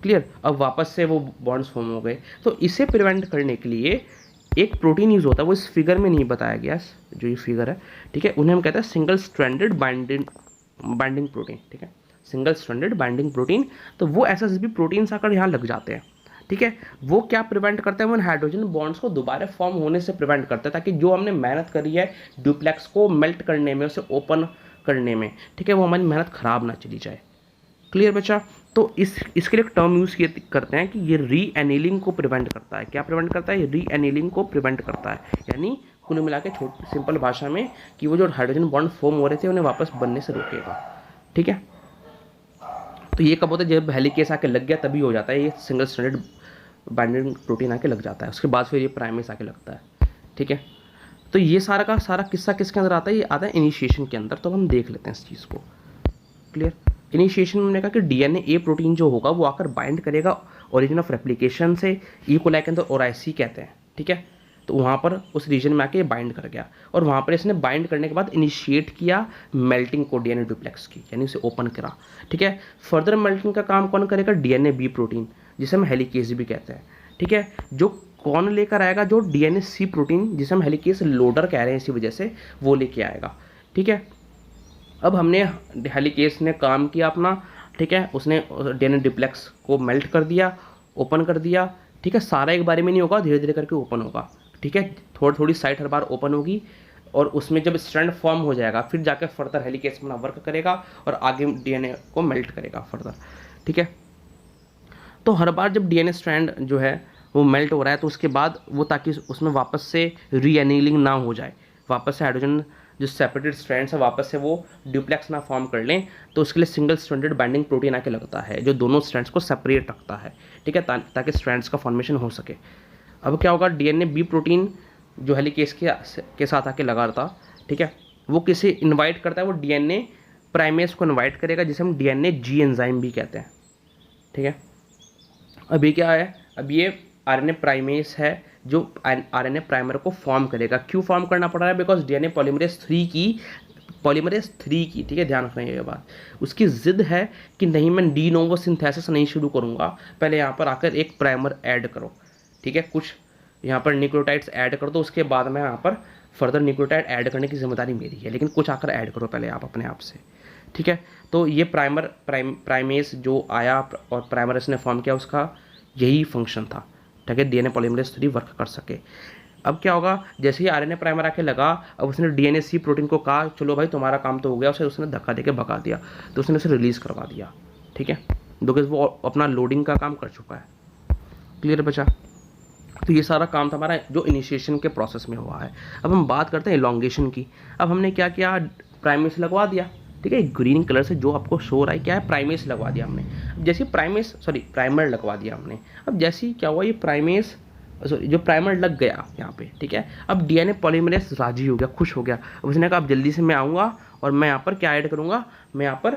क्लियर? अब वापस से वो बॉन्ड्स फॉर्म हो गए। तो इसे प्रिवेंट करने के लिए एक प्रोटीन यूज़ होता है, वो इस फिगर में नहीं बताया गया, जो ये फिगर है, ठीक है, उन्हें हम कहते हैं सिंगल स्ट्रैंडेड बाइंडिंग प्रोटीन, ठीक है, सिंगल स्ट्रैंडेड बाइंडिंग प्रोटीन। तो वो एसएसबी प्रोटीन्स आकर यहाँ लग जाते हैं, ठीक है। वो क्या प्रिवेंट करते हैं? वो हाइड्रोजन बॉन्ड्स को दोबारा फॉर्म होने से प्रिवेंट करते हैं, ताकि जो हमने मेहनत करी है डुप्लेक्स को मेल्ट करने में, उसे ओपन करने में, ठीक है, वो हमारी मेहनत खराब ना चली जाए। क्लियर बच्चा? तो इसके लिए एक टर्म यूज़ करते हैं कि ये री एनीलिंग को प्रिवेंट करता है। क्या प्रिवेंट करता है? ये री एनीलिंग को प्रिवेंट करता है, यानी कुल मिला के छोटी सिंपल भाषा में कि वो जो हाइड्रोजन बॉन्ड फॉर्म हो रहे थे उन्हें वापस बनने से रोकेगा, ठीक है। तो ये कब होता है? जब हेलिकेस आके लग गया तभी हो जाता है, ये सिंगल स्ट्रैंडेड बाइंडिंग प्रोटीन आके लग जाता है, उसके बाद फिर ये प्राइमेस आके लगता है, ठीक है। तो ये सारा का सारा किस्सा किसके अंदर आता है? ये आता है इनिशिएशन के अंदर। तो हम देख लेते हैं इस चीज़ को। क्लियर? इनिशिएशन में हमने कहा कि डीएनए ए प्रोटीन जो होगा वो आकर बाइंड करेगा ओरिजिन ऑफ रेप्लिकेशन से, ई कोलाई के अंदर ओराइसी कहते हैं, ठीक है। तो वहाँ पर उस रीजन में आके बाइंड कर गया, और वहाँ पर इसने बाइंड करने के बाद इनिशिएट किया मेल्टिंग को डीएनए डुप्लेक्स की, यानी उसे ओपन करा, ठीक है। फर्दर मेल्टिंग का काम कौन करेगा? डीएनए बी प्रोटीन, जिसे हम हेलिकेस भी कहते हैं, ठीक है। जो कौन लेकर आएगा? जो डीएनए सी प्रोटीन, जिसे हम हेलिकेस लोडर कह रहे हैं इसी वजह से, वो लेके आएगा, ठीक है। अब हमने हेलिकेस ने काम किया अपना, ठीक है, उसने डीएनए डुप्लेक्स को मेल्ट कर दिया, ओपन कर दिया, ठीक है। सारा एक बारे में नहीं होगा, धीरे धीरे करके ओपन होगा, ठीक है। थोड़ी थोड़ी साइड हर बार ओपन होगी, और उसमें जब स्ट्रैंड फॉर्म हो जाएगा फिर जाकर फर्दर हेलिकेस अपना वर्क करेगा और आगे डीएनए को मेल्ट करेगा फर्दर, ठीक है। तो हर बार जब डीएनए स्ट्रैंड जो है वो मेल्ट हो रहा है, तो उसके बाद वो, ताकि उसमें वापस से रीएनीलिंग ना हो जाए, वापस से हाइड्रोजन जो सेपरेटेड स्ट्रैंड्स है वापस से वो ड्यूप्लेक्स ना फॉर्म कर लें, तो उसके लिए सिंगल स्ट्रैंडेड बाइंडिंग प्रोटीन आके लगता है, जो दोनों स्ट्रैंड्स को सेपरेट रखता है, ठीक है, ताकि स्ट्रैंड्स का फॉर्मेशन हो सके। अब क्या होगा? डीएनए बी प्रोटीन जो हेलिकेस के साथ आके लगा था, ठीक है, वो किसे इन्वाइट करता है? वो डीएनए प्राइमेस को इन्वाइट करेगा, जिसे हम डीएनए जी एंजाइम भी कहते हैं, ठीक है। अभी क्या है? अब ये आरएनए प्राइमेस है जो आरएनए प्राइमर को फॉर्म करेगा। क्यों फॉर्म करना पड़ रहा है? बिकॉज डीएनए पॉलीमरेज 3 की, ठीक है, ध्यान रखना ये बात, उसकी जिद है कि नहीं, मैं डी नोवो सिंथेसिस नहीं शुरू करूँगा, पहले यहाँ पर आकर एक प्राइमर ऐड करो, ठीक है, कुछ यहाँ पर न्यूक्लियोटाइड्स ऐड कर दो, उसके बाद में यहाँ पर फर्दर न्यूक्लियोटाइड ऐड करने की जिम्मेदारी मेरी है, लेकिन कुछ आकर ऐड करो पहले आप अपने आप से, ठीक है। तो ये प्राइमेस जो आया और प्राइमर ने फॉर्म किया, उसका यही फंक्शन था, ताकि डीएनए पॉलीमरेज 3 वर्क कर सके। अब क्या होगा? जैसे ही आरएनए प्राइमर आके लगा, अब उसने डीएनए सी प्रोटीन को कहा चलो भाई तुम्हारा काम तो हो गया, उसने धक्का देके भगा दिया, तो उसने उसे रिलीज़ करवा दिया, ठीक है, बिकॉज वो अपना लोडिंग का काम कर चुका है। क्लियर बचा? तो ये सारा काम था हमारा जो इनिशिएशन के प्रोसेस में हुआ है। अब हम बात करते हैं इलॉन्गेशन की। अब हमने क्या किया? प्राइमेस लगवा दिया, ठीक है, ग्रीन कलर से जो आपको शो रहा है क्या है? प्राइमेस लगवा दिया हमने। अब जैसे प्राइमर लगवा दिया हमने। अब जैसे ही क्या हुआ, ये जो प्राइमर लग गया यहाँ पे, ठीक है, अब डीएनए पॉलीमरेज राजी हो गया, खुश हो गया। अब उसने कहा अब जल्दी से मैं आऊँगा और मैं यहाँ पर क्या ऐड करूँगा? मैं यहाँ पर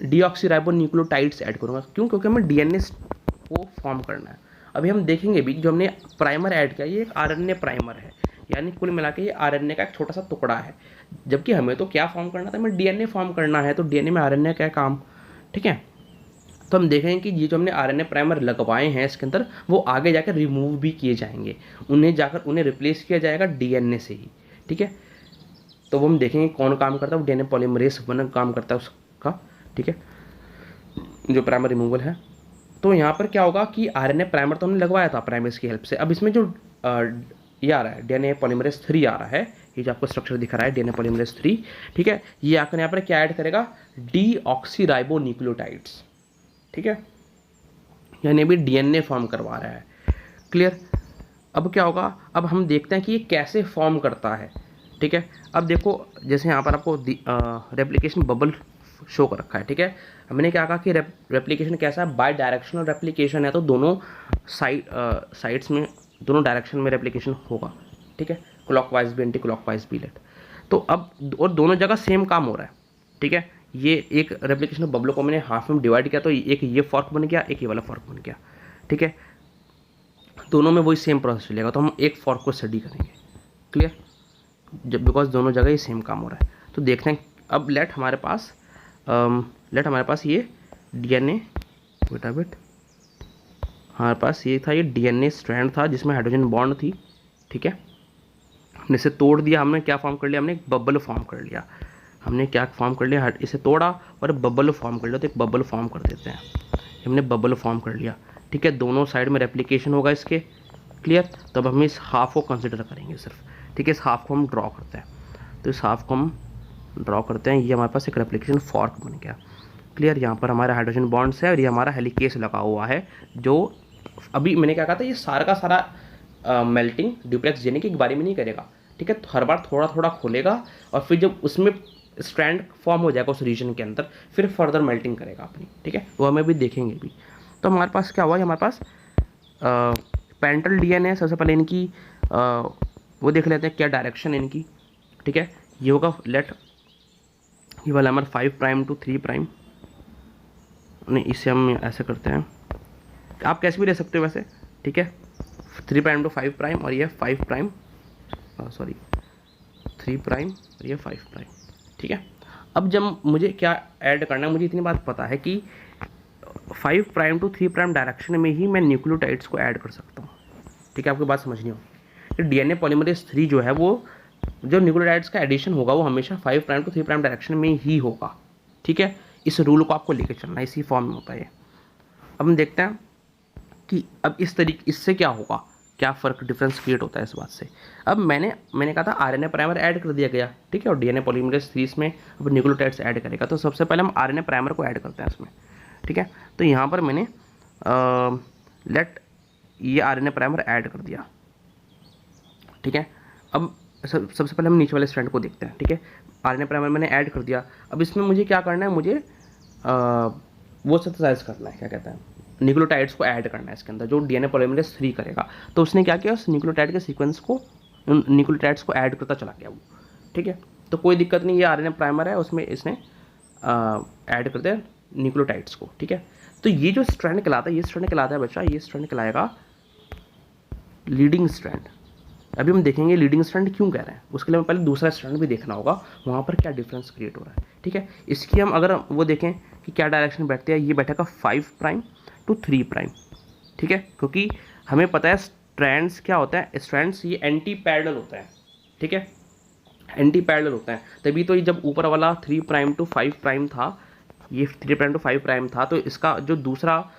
डीऑक्सीराइबोन्यूक्लियोटाइड्स ऐड करूँगा। क्यों? क्योंकि हमें डीएनए को फॉर्म करना है। अभी हम देखेंगे भी जो हमने प्राइमर ऐड किया, ये एक आरएनए प्राइमर है, यानी कुल मिला के ये आरएनए का एक छोटा सा टुकड़ा है, जबकि हमें तो क्या फॉर्म करना था? हमें डीएनए फॉर्म करना है, तो डीएनए में आरएनए का काम, ठीक है। तो हम देखेंगे कि ये जो हमने आरएनए प्राइमर लगवाए हैं इसके अंदर, वो आगे जाकर रिमूव भी किए जाएंगे, उन्हें रिप्लेस किया जाएगा डीएनए से ही, ठीक है। तो वो हम देखेंगे कौन काम करता है, वो डीएनए पॉलीमरेज 1 काम करता है उसका, ठीक है, जो प्राइमर रिमूवल है। तो यहाँ पर क्या होगा कि आरएनए प्राइमर तो हमने लगवाया था प्राइमेस की हेल्प से। अब इसमें जो ये आ रहा है डीएनए पॉलीमरेज 3 आ रहा है, ये जो आपको स्ट्रक्चर दिख रहा है डीएनए पॉलीमरेज 3, ठीक है, ये आकर यहाँ पर क्या ऐड करेगा, डीऑक्सीराइबोन्यूक्लियोटाइड्स, ठीक है, यानी भी डीएनए फॉर्म करवा रहा है। क्लियर। अब क्या होगा, अब हम देखते हैं कि ये कैसे फॉर्म करता है, ठीक है। अब देखो जैसे यहाँ पर आपको रेप्लिकेशन बबल शो कर रखा है, ठीक है। हमने क्या कहा कि रेप्लिकेशन कैसा है, बाय डायरेक्शनल रेप्लिकेशन है, तो दोनों साइड्स में, दोनों डायरेक्शन में रेप्लिकेशन होगा, ठीक है, क्लॉकवाइज भी एंटी क्लॉकवाइज भी लेट। तो अब और दोनों जगह सेम काम हो रहा है, ठीक है। ये एक रेप्लिकेशन बबलों को मैंने हाफ में डिवाइड किया, तो एक ये फॉर्क बन गया, एक ये वाला फॉर्क बन गया, ठीक है। दोनों में वही सेम प्रोसेस चलेगा, तो हम एक फॉर्क को स्टडी करेंगे। क्लियर, जब बिकॉज दोनों जगह ये सेम काम हो रहा है। तो देखते हैं अब लेट हमारे पास ये डीएनए बेटा हमारे पास ये था, ये डीएनए स्ट्रैंड था जिसमें हाइड्रोजन बॉन्ड थी, ठीक है। हमने इसे तोड़ दिया, हमने क्या फॉर्म कर लिया, हमने एक बबल फॉर्म कर लिया। हमने क्या फॉर्म कर लिया, इसे तोड़ा और बबल फॉर्म कर लिया, तो एक बबल फॉर्म कर देते हैं। हमने बबल फॉर्म कर लिया, ठीक है, दोनों साइड में रेप्लिकेशन होगा इसके। क्लियर। तब हम इस हाफ को कंसिडर करेंगे सिर्फ, ठीक है। इस हाफ को हम ड्रॉ करते हैं, तो इस हाफ को हम ड्रॉ करते हैं। ये हमारे पास एक रेप्लिकेशन फॉर्क बन गया। क्लियर। यहाँ पर हमारा हाइड्रोजन बॉन्ड्स है और ये हमारा हेलिकेस लगा हुआ है, जो अभी मैंने क्या कहा था, ये सारा का सारा मेल्टिंग ड्यूप्लेक्स जेने की बारे में नहीं करेगा, ठीक है। तो हर बार थोड़ा थोड़ा खोलेगा और फिर जब उसमें स्ट्रैंड फॉर्म हो जाएगा उस रीजन के अंदर, फिर फर्दर मेल्टिंग करेगा अपनी, ठीक है, वो हमें भी देखेंगे भी। तो हमारे पास क्या हुआ, हमारे पास पेंटल डीएनए। सबसे पहले इनकी वो देख लेते हैं क्या डायरेक्शन है इनकी, ठीक है। ये होगा लेट, ये वाला हमारा 5 प्राइम टू 3 प्राइम, नहीं इसे हम ऐसे करते हैं, आप कैसे भी ले सकते हो वैसे, ठीक है। 3 प्राइम टू 5 प्राइम और ये 5 प्राइम, सॉरी 3 प्राइम और ये 5 प्राइम, ठीक है। अब जब मुझे क्या ऐड करना है, मुझे इतनी बात पता है कि 5 प्राइम टू 3 प्राइम डायरेक्शन में ही मैं न्यूक्लियोटाइड्स को ऐड कर सकता हूँ, ठीक है। आपको बात समझनी होगी, डीएनए पॉलीमरेज 3 जो है वो जो न्यूक्लियोटाइड्स का एडिशन होगा वो हमेशा 5 प्राइम टू 3 प्राइम डायरेक्शन में ही होगा, ठीक है। इस रूल को आपको लेकर चलना है, इसी फॉर्म में होता है। अब हम देखते हैं कि अब इस तरीके इससे क्या होगा, क्या फ़र्क डिफरेंस क्रिएट होता है इस बात से। अब मैंने कहा था आरएनए प्राइमर ऐड कर दिया गया, ठीक है, और डीएनए पॉलीमरेज 3 में अब न्यूक्लियोटाइड्स ऐड करेगा। तो सबसे पहले हम आरएनए प्राइमर को ऐड करते हैं इसमें, ठीक है। तो यहाँ पर मैंने लेट ये आरएनए प्राइमर ऐड कर दिया, ठीक है। अब सबसे पहले हम नीचे वाले स्ट्रैंड को देखते हैं, ठीक है। आरएनए प्राइमर मैंने ऐड कर दिया। अब इसमें मुझे क्या करना है, मुझे वो सिंथेसाइज करना है, क्या कहते हैं, न्यूक्लियोटाइड्स को ऐड करना है इसके अंदर, जो डीएनए पॉलीमरेज 3 करेगा। तो उसने क्या किया, उस न्यूक्लियोटाइड के सीक्वेंस को, न्यूक्लियोटाइड्स को ऐड करता चला गया वो, ठीक है। तो कोई दिक्कत नहीं, ये आरएनए प्राइमर है, उसमें इसने ऐड कर दिया न्यूक्लियोटाइड्स को, ठीक है। तो ये जो स्ट्रैंड कहलाता है, ये स्ट्रैंड कहलाता है बच्चा, ये स्ट्रैंड कहलाएगा लीडिंग स्ट्रैंड। अभी हम देखेंगे लीडिंग स्ट्रैंड क्यों कह रहे हैं, उसके लिए हमें पहले दूसरा स्ट्रैंड भी देखना होगा, वहाँ पर क्या डिफरेंस क्रिएट हो रहा है, ठीक है। इसकी हम अगर वो देखें कि क्या डायरेक्शन बैठते हैं, ये बैठेगा 5 प्राइम टू 3 प्राइम, ठीक है। क्योंकि हमें पता है स्ट्रैंड्स क्या होता है, स्ट्रैंड्स ये एंटी पैरेलल होता है, ठीक है, एंटी पैरेलल होता है। तभी तो ये जब ऊपर वाला 3 प्राइम टू 5 प्राइम था, ये 3 प्राइम टू 5 प्राइम था, तो इसका जो दूसरा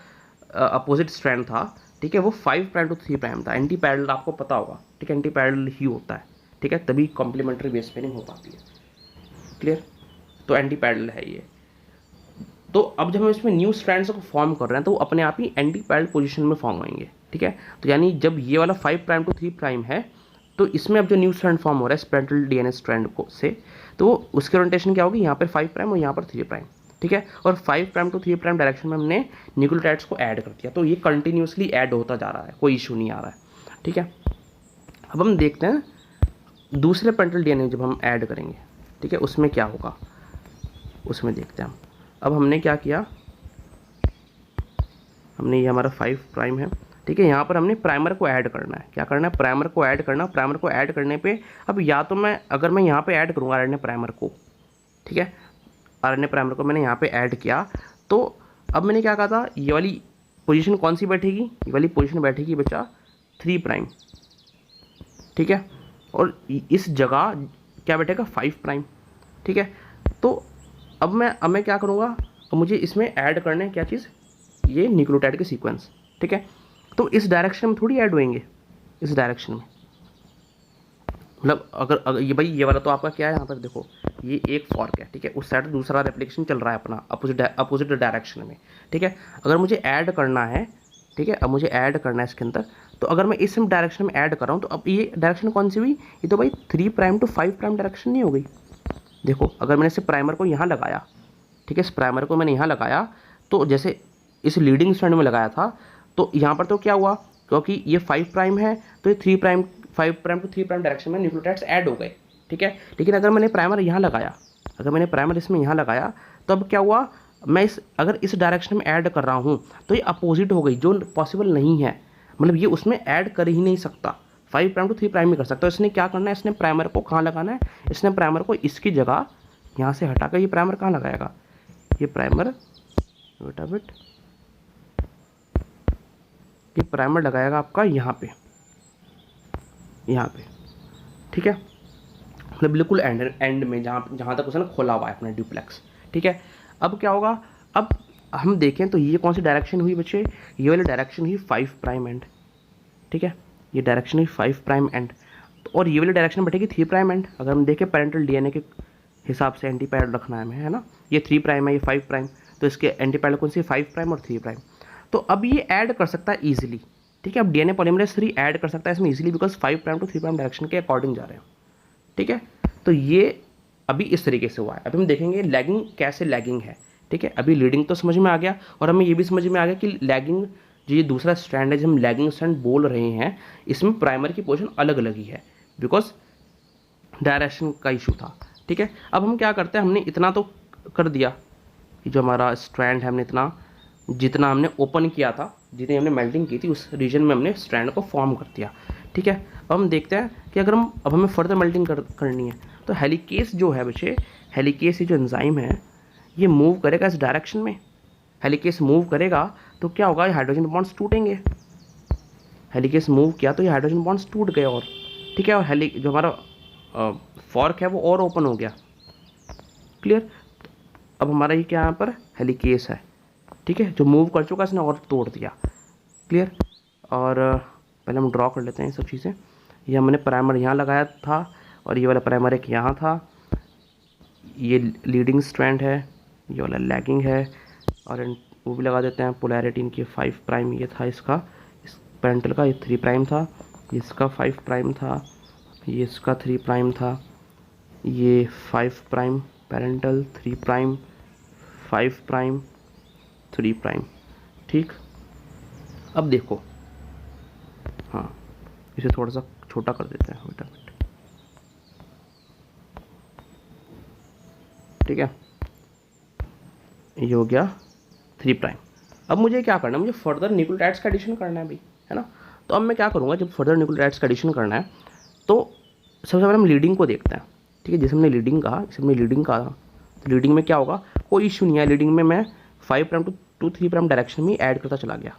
अपोजिट स्ट्रैंड था, ठीक है, वो 5 प्राइम टू 3 प्राइम था। एंटी पैरेलल आपको पता होगा, ठीक है, एंटी पैरेलल ही होता है, ठीक है, तभी कॉम्प्लीमेंट्री बेस पेयरिंग हो पाती है। क्लियर। तो एंटी पैरेलल है ये। तो अब जब हम इसमें न्यू स्ट्रैंड्स को फॉर्म कर रहे हैं तो वो अपने आप ही एंटी पैरेलल पोजीशन में फॉर्म होंगे, ठीक है। तो यानी जब ये वाला 5 प्राइम टू 3 प्राइम है, तो इसमें अब जो न्यू स्ट्रैंड फॉर्म हो रहा है स्पेंट्रल डीएनए स्ट्रैंड को से, तो उसकी ओरिएंटेशन क्या होगी, यहाँ पर 5 प्राइम और यहाँ पर 3 प्राइम, ठीक है। और 5 प्राइम टू 3 प्राइम डायरेक्शन में हमने न्यूक्लियोटाइड्स को ऐड कर दिया, तो ये कंटिन्यूसली ऐड होता जा रहा है, कोई इशू नहीं आ रहा है, ठीक है। अब हम देखते हैं दूसरे पेंटल डीएनए जब हम ऐड करेंगे, ठीक है, उसमें क्या होगा, उसमें देखते हैं हम। अब हमने क्या किया, हमने ये हमारा 5 प्राइम है, ठीक है, यहाँ पर हमने प्राइमर को ऐड करना है। क्या करना है, प्राइमर को ऐड करना। प्राइमर को ऐड करने पे अब या तो मैं अगर मैं यहाँ पे ऐड करूँगा आरएनए प्राइमर को, ठीक है, आरएनए प्राइमर को मैंने यहाँ पे ऐड किया, तो अब मैंने क्या कहा था, ये वाली पोजीशन कौन सी बैठेगी, ये वाली पोजीशन बैठेगी बच्चा 3 प्राइम, ठीक है, और इस जगह क्या बैठेगा 5 प्राइम, ठीक है। तो अब मैं क्या करूँगा, अब मुझे इसमें ऐड करना है क्या चीज़, ये न्यूक्लियोटाइड के सीक्वेंस, ठीक है। तो इस डायरेक्शन में थोड़ी ऐड होंगे, इस डायरेक्शन में, मतलब अगर ये भाई ये वाला तो आपका क्या है, यहाँ पर देखो ये एक फॉर्क है, ठीक है, उस साइड दूसरा रेप्लिकेशन चल रहा है अपना अपोजिट डायरेक्शन में, ठीक है। अगर मुझे ऐड करना है, ठीक है, अब मुझे ऐड करना है इसके अंदर, तो अगर मैं इस डायरेक्शन में ऐड कर रहा हूँ तो अब ये डायरेक्शन कौन सी हुई, ये तो भाई 3 प्राइम टू 5 प्राइम डायरेक्शन नहीं हो गई। देखो अगर मैंने इस प्राइमर को यहाँ लगाया, ठीक है, इस प्राइमर को मैंने यहाँ लगाया, तो जैसे इस लीडिंग स्ट्रैंड में लगाया था, तो यहाँ पर तो क्या हुआ, क्योंकि ये 5 प्राइम है तो ये 5 प्राइम टू 3 प्राइम डायरेक्शन में न्यूक्लियोटाइड्स ऐड हो गए, ठीक है। लेकिन अगर मैंने प्राइमर यहाँ लगाया, अगर मैंने प्राइमर इसमें यहाँ लगाया, तो अब क्या हुआ, मैं अगर इस डायरेक्शन में ऐड कर रहा हूँ तो ये अपोजिट हो गई, जो पॉसिबल नहीं है, मतलब ये उसमें ऐड कर ही नहीं सकता, 5 प्राइम टू 3 प्राइम में कर सकता है। इसने क्या करना है, इसने प्राइमर को कहाँ लगाना है, इसने प्राइमर को इसकी जगह यहाँ से हटाकर ये प्राइमर कहाँ लगाएगा, ये प्राइमर ये प्राइमर लगाएगा आपका यहाँ पे, ठीक है, मतलब बिल्कुल एंड में जहाँ तक उसने खोला हुआ है अपना ड्यूप्लेक्स, ठीक है। अब क्या होगा, अब हम देखें तो ये कौन सी डायरेक्शन हुई बच्चे, ये वाली डायरेक्शन हुई 5 प्राइम एंड, ठीक है, ये डायरेक्शन हुई 5 प्राइम एंड, और ये वाली डायरेक्शन बैठेगी 3 प्राइम एंड। अगर हम देखें पेरेंटल डीएनए के हिसाब से एंटी पैरेलल रखना है हमें, है ना, ये 3 प्राइम है, ये 5 प्राइम, तो इसके एंटी पैरेलल कौन सी, 5 प्राइम और 3 प्राइम। तो अब ये ऐड कर सकता है ईजिली, ठीक है, अब डीएनए पॉलीमरेज 3 ऐड कर सकता है इसमें easily, because 5 prime to 3 prime direction के अकॉर्डिंग जा रहे हैं, ठीक है। तो ये अभी इस तरीके से हुआ है। अभी हम देखेंगे लैगिंग कैसे लैगिंग है, ठीक है। अभी लीडिंग तो समझ में आ गया, और हमें ये भी समझ में आ गया कि लैगिंग जो ये दूसरा स्ट्रैंड है, जो हम लैगिंग स्ट्रैंड बोल रहे हैं, इसमें प्राइमर की पोजीशन अलग अलग ही है, बिकॉज डायरेक्शन का इशू था, ठीक है। अब हम क्या करते हैं, हमने इतना तो कर दिया कि जो हमारा स्ट्रैंड है, हमने इतना जितना हमने ओपन किया था, जितनी हमने मेल्टिंग की थी उस रीजन में हमने स्ट्रैंड को फॉर्म कर दिया, ठीक है। अब हम देखते हैं कि अगर अब हमें फर्दर मेल्टिंग करनी है, तो हेलिकेस जो है बच्चे, हेलिकेस ये जो एंजाइम है, ये मूव करेगा इस डायरेक्शन में। हेलिकेस मूव करेगा तो क्या होगा, ये हाइड्रोजन बॉन्ड्स टूटेंगे। हेलिकेस मूव किया तो ये हाइड्रोजन बॉन्ड्स टूट गए, और ठीक है, और जो हमारा फॉर्क है वो और ओपन हो गया, क्लियर। अब हमारा ये क्या यहाँ पर हेलिकेस है, ठीक है, जो मूव कर चुका है इसने और तोड़ दिया, क्लियर। और पहले हम ड्रॉ कर लेते हैं ये सब चीज़ें। ये हमने प्राइमर यहाँ लगाया था, और ये वाला प्राइमर एक यहाँ था, ये लीडिंग स्ट्रैंड है, ये वाला लैगिंग है, और वो भी लगा देते हैं पोलैरिटी इनकी 5 प्राइम ये था इसका, इस पेरेंटल का, ये 3 प्राइम था, इसका 5 प्राइम था, ये इसका 3 प्राइम था, ये 5 prime parental, 3 prime, 5 prime, 3 prime, ठीक। अब देखो, हाँ इसे थोड़ा सा छोटा कर देते हैं, बेटा, ठीक है, ये हो गया 3 प्राइम। अब मुझे क्या करना है, मुझे फर्दर न्यूक्लियोटाइड्स का एडिशन करना है भाई, है ना। तो अब मैं क्या करूँगा, जब फर्दर न्यूक्लियोटाइड्स का एडिशन करना है तो सबसे पहले हम लीडिंग को देखते हैं, ठीक है। जैसे हमने लीडिंग कहा, तो लीडिंग में क्या होगा, कोई इशू नहीं है, लीडिंग में मैं 5 प्राइम टू 3 प्राइम डायरेक्शन में ऐड करता चला गया,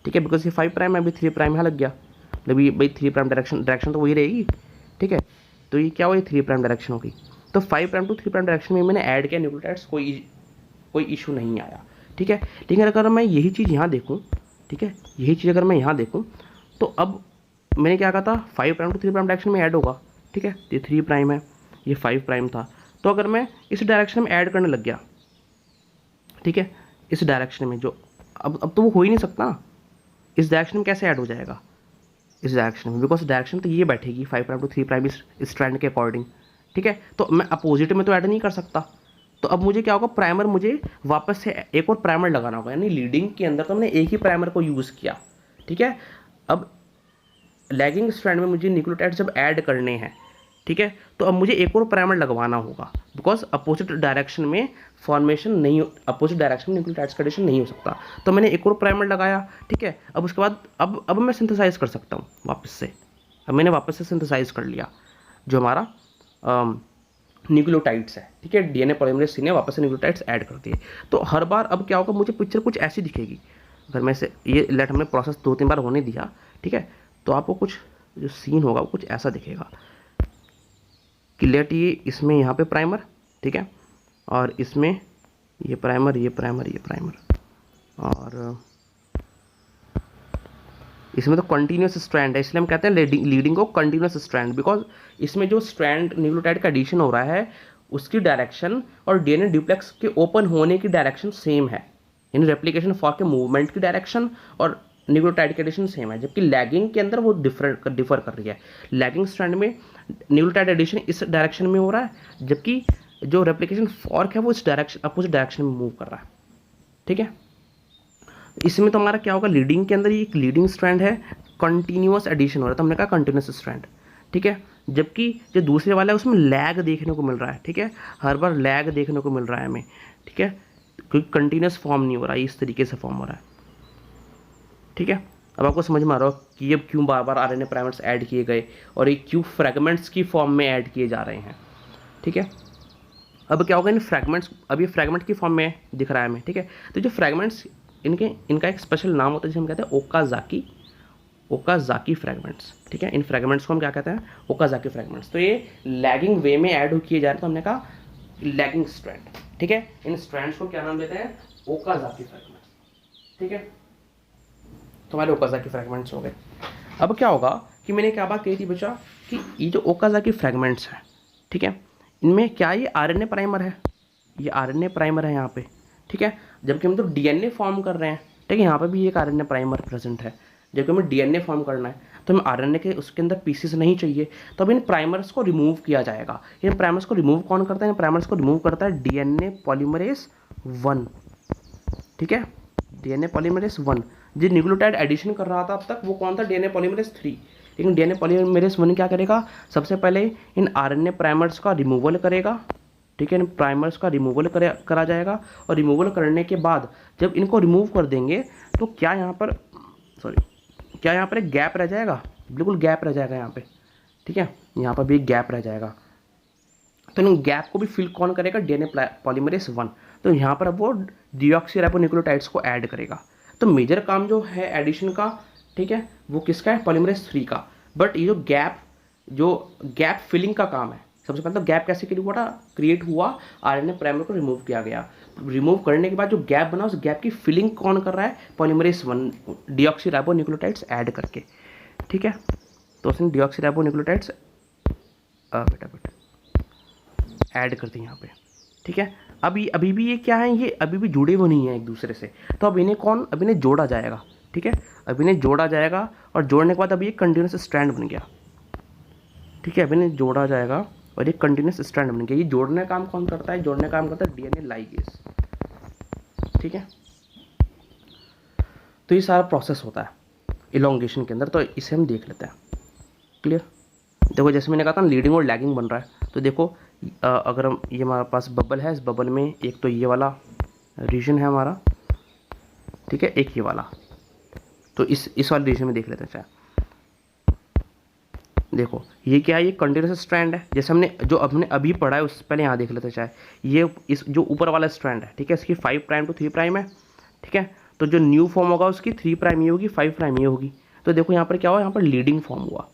ठीक है, बिकॉज ये 5 प्राइम है, अभी 3 प्राइम यहाँ लग गया, मतलब ये भाई 3 प्राइम डायरेक्शन तो वही रहेगी, ठीक है। तो ये क्या हुआ, ये 3 प्राइम डायरेक्शन हो गई, तो 5 प्राइम टू 3 प्राइम डायरेक्शन में मैंने ऐड किया न्यूक्लियोटाइड्स, कोई इशू नहीं आया, ठीक है। लेकिन अगर मैं यही चीज़ यहाँ देखूँ, ठीक है, यही चीज़ अगर मैं यहाँ देखूँ, तो अब मैंने क्या कहा था, 5 प्राइम टू 3 प्राइम डायरेक्शन में ऐड होगा, ठीक है, ये 3 प्राइम है, ये 5 प्राइम था, तो अगर मैं इस डायरेक्शन में ऐड करने लग गया, ठीक है, इस डायरेक्शन में जो अब तो वो हो ही नहीं सकता, इस डायरेक्शन में कैसे ऐड हो जाएगा, इस डायरेक्शन में, बिकॉज डायरेक्शन तो ये बैठेगी 5 प्राइम टू 3 प्राइम इस स्ट्रैंड के अकॉर्डिंग, ठीक है। तो मैं अपोजिट में तो ऐड नहीं कर सकता, तो अब मुझे क्या होगा, प्राइमर मुझे वापस से एक और प्राइमर लगाना होगा, यानी लीडिंग के अंदर तो हमने एक ही प्राइमर को यूज़ किया, ठीक है। अब लैगिंग स्ट्रैंड में मुझे न्यूक्लियोटाइड जब ऐड करने हैं, ठीक है, तो अब मुझे एक और प्राइमर लगवाना होगा, बिकॉज अपोजिट डायरेक्शन में फॉर्मेशन नहीं, अपोजिट डायरेक्शन में न्यूक्लियोटाइड्स का एडिशन नहीं हो सकता, तो मैंने एक और प्राइमर लगाया, ठीक है। अब उसके बाद अब मैं सिंथेसाइज कर सकता हूँ वापस से, अब मैंने वापस से सिंथेसाइज कर लिया जो हमारा न्यूक्लियोटाइड्स है, ठीक है, डीएनए पॉलीमरेज सी ने वापस से न्यूक्लियोटाइड्स ऐड कर दिए। तो हर बार अब क्या होगा, मुझे पिक्चर कुछ ऐसी दिखेगी, अगर मैं से ये लेट हमने प्रोसेस 2-3 बार होने दिया, ठीक है, तो आपको कुछ जो सीन होगा वो कुछ ऐसा दिखेगा कि लेट ये इसमें यहाँ पे प्राइमर, ठीक है, और इसमें ये प्राइमर, ये प्राइमर, ये प्राइमर, और इसमें तो कंटिन्यूस स्ट्रैंड है, इसलिए हम कहते हैं लीडिंग को कंटिन्यूस स्ट्रैंड, बिकॉज इसमें जो स्ट्रैंड न्यूक्लियोटाइड का एडिशन हो रहा है उसकी डायरेक्शन और डीएनए डुप्लेक्स के ओपन होने की डायरेक्शन सेम है, यानी रेप्लिकेशन फॉर्क के मूवमेंट की डायरेक्शन और न्यूक्लियोटाइड की एडिशन सेम है, जबकि लैगिंग के अंदर वो डिफर कर रही है। लैगिंग स्ट्रैंड में न्यूक्लियोटाइड एडिशन इस डायरेक्शन में हो रहा है, जबकि जो रेप्लिकेशन फॉर्क है वो इस डायरेक्शन अपोजिट डायरेक्शन में मूव कर रहा है। ठीक है, इसमें तो हमारा क्या होगा, लीडिंग के अंदर ये एक लीडिंग स्ट्रैंड है, कंटिन्यूअस एडिशन हो रहा है, तो हमने कहा कंटिन्यूअस स्ट्रैंड। ठीक है, जबकि जो दूसरे वाला है उसमें लैग देखने को मिल रहा है। ठीक है, हर बार लैग देखने को मिल रहा है हमें। ठीक है, क्योंकि कंटिन्यूअस फॉर्म नहीं हो रहा है, इस तरीके से फॉर्म हो रहा है। ठीक है, अब आपको समझ में आ रहा हो कि ये क्यों बार बार आरएनए प्राइमर्स ऐड किए गए और ये क्यों फ्रैगमेंट्स की फॉर्म में ऐड किए जा रहे हैं। ठीक है, अब क्या होगा इन फ्रैगमेंट्स, अब ये फ्रैगमेंट की फॉर्म में दिख रहा है हमें। ठीक है, तो जो फ्रैगमेंट्स इनका एक स्पेशल नाम होता है जिसे हम कहते हैं ओकाजाकी फ्रैगमेंट्स। ठीक है, इन फ्रैगमेंट्स को हम क्या कहते हैं, ओकाजाकी फ्रैगमेंट्स। तो ये लैगिंग वे में ऐड किए जा रहे हैं, तो हमने कहा लैगिंग स्ट्रैंड। ठीक है, इन स्ट्रैंड्स को क्या नाम देते हैं, ओकाजाकी फ्रैगमेंट्स। ठीक है, तो हमारे ओकाजाकी फ्रैगमेंट्स हो गए। अब क्या होगा कि मैंने क्या बात कही थी बच्चा कि ये जो ओकाजाकी फ्रैगमेंट्स हैं, ठीक है, इनमें क्या ये आरएनए प्राइमर है, ये आरएनए प्राइमर है यहाँ पे। ठीक है, जबकि हम तो डीएनए फॉर्म कर रहे हैं। ठीक है, यहाँ पे भी एक आरएनए प्राइमर प्रेजेंट है, जबकि हमें डीएनए फॉर्म करना है तो हमें आरएनए के उसके अंदर पीसेस नहीं चाहिए, तो अब इन प्राइमर्स को रिमूव किया जाएगा। इन प्राइमर्स को रिमूव कौन करता है, इन प्राइमर्स को रिमूव करता है डीएनए पॉलीमरेज 1। ठीक है, डीएनए पॉलीमरेज 1 जो न्यूक्लियोटाइड एडिशन कर रहा था अब तक, वो कौन था, डीएनए पॉलीमरेज 3। लेकिन डीएनए पॉलीमरेज 1 क्या करेगा, सबसे पहले इन आरएनए प्राइमर्स का रिमूवल करेगा। ठीक है, इन प्राइमर्स का रिमूवल करा जाएगा, और रिमूवल करने के बाद जब इनको रिमूव कर देंगे तो क्या यहाँ पर एक गैप रह जाएगा, बिल्कुल गैप रह जाएगा यहाँ पे। ठीक है, यहाँ पर भी एक गैप रह जाएगा, तो इन गैप को भी फिल कौन करेगा, डीएनए पॉलीमरेज 1। तो यहाँ पर अब वो डीऑक्सीराइबोन्यूक्लियोटाइड्स को ऐड करेगा। तो मेजर काम जो है एडिशन का, ठीक है, वो किसका है, पॉलीमरेज 3 का। बट ये जो गैप फिलिंग का काम है, सबसे पहले तो गैप कैसे क्रिएट हुआ, आरएनए प्राइमर को रिमूव किया गया। रिमूव करने के बाद जो गैप बना उस गैप की फिलिंग कौन कर रहा है, पॉलीमरेज 1 डीऑक्सीराइबोन्यूक्लियोटाइड्स ऐड करके। ठीक है, तो उसने डीऑक्सीराइबोन्यूक्लियोटाइड्स बेटा ऐड कर दी यहाँ पे। ठीक है, अभी भी ये क्या है, ये अभी भी जुड़े हुए नहीं हैं एक दूसरे से, तो अब इन्हें जोड़ा जाएगा। ठीक है, अब इन्हें जोड़ा जाएगा, और जोड़ने के बाद अभी ये कंटिन्यूस स्ट्रैंड बन गया। ठीक है, अब इन्हें जोड़ा जाएगा और ये कंटिन्यूस स्ट्रैंड बन गया। ये जोड़ने का काम कौन करता है, जोड़ने का काम करता है डीएनए लाइगेज। ठीक है, तो ये सारा प्रोसेस होता है इलॉन्गेशन के अंदर, तो इसे हम देख लेते हैं। क्लियर, देखो जैसे मैंने कहा था लीडिंग और लैगिंग बन रहा है, तो देखो अगर हम, ये हमारे पास बबल है, इस बबल में एक तो ये वाला रीजन है हमारा, ठीक है, एक ये वाला, तो इस वाले रीजन में देख लेते हैं। चाहे देखो ये क्या है, ये कंटिन्यूस स्ट्रैंड है, जैसे हमने अभी पढ़ा है उससे पहले यहाँ देख लेते हैं। चाहे ये इस जो ऊपर वाला स्ट्रैंड है, ठीक है, इसकी 5 प्राइम टू 3 प्राइम है। ठीक है, तो जो न्यू फॉर्म होगा उसकी 3 प्राइम ये होगी, 5 प्राइम ये होगी। तो देखो यहाँ पर क्या हुआ, यहाँ पर लीडिंग फॉर्म हुआ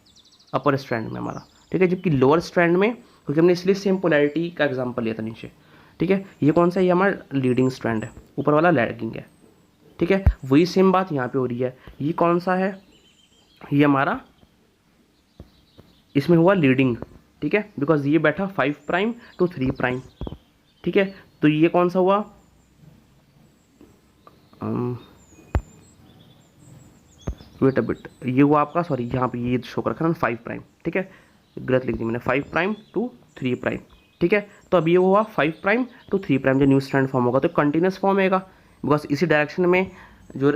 अपर स्ट्रैंड में हमारा। ठीक है, जबकि लोअर स्ट्रैंड में, क्योंकि हमने इसलिए सेम पोलैरिटी का एग्जांपल लिया था नीचे। ठीक है, ये कौन सा है, ये हमारा लीडिंग स्ट्रैंड है, ऊपर वाला लैगिंग है। ठीक है, वही सेम बात यहाँ पे हो रही है। ये कौन सा है, ये हमारा, इसमें हुआ लीडिंग। ठीक है, बिकॉज ये बैठा 5 प्राइम टू 3 प्राइम। ठीक है, तो ये कौन सा हुआ, वेट अ बिट, ये हुआ आपका, सॉरी यहाँ पे ये शो कर रखा है 5 प्राइम। ठीक है, गलत लिख दी मैंने, 5 प्राइम टू 3 प्राइम। ठीक है, तो अब ये हुआ 5 प्राइम टू 3 प्राइम जो न्यू स्ट्रैंड फॉर्म होगा, तो कंटिन्यूस फॉर्म होगा, बिकॉज इसी डायरेक्शन में जो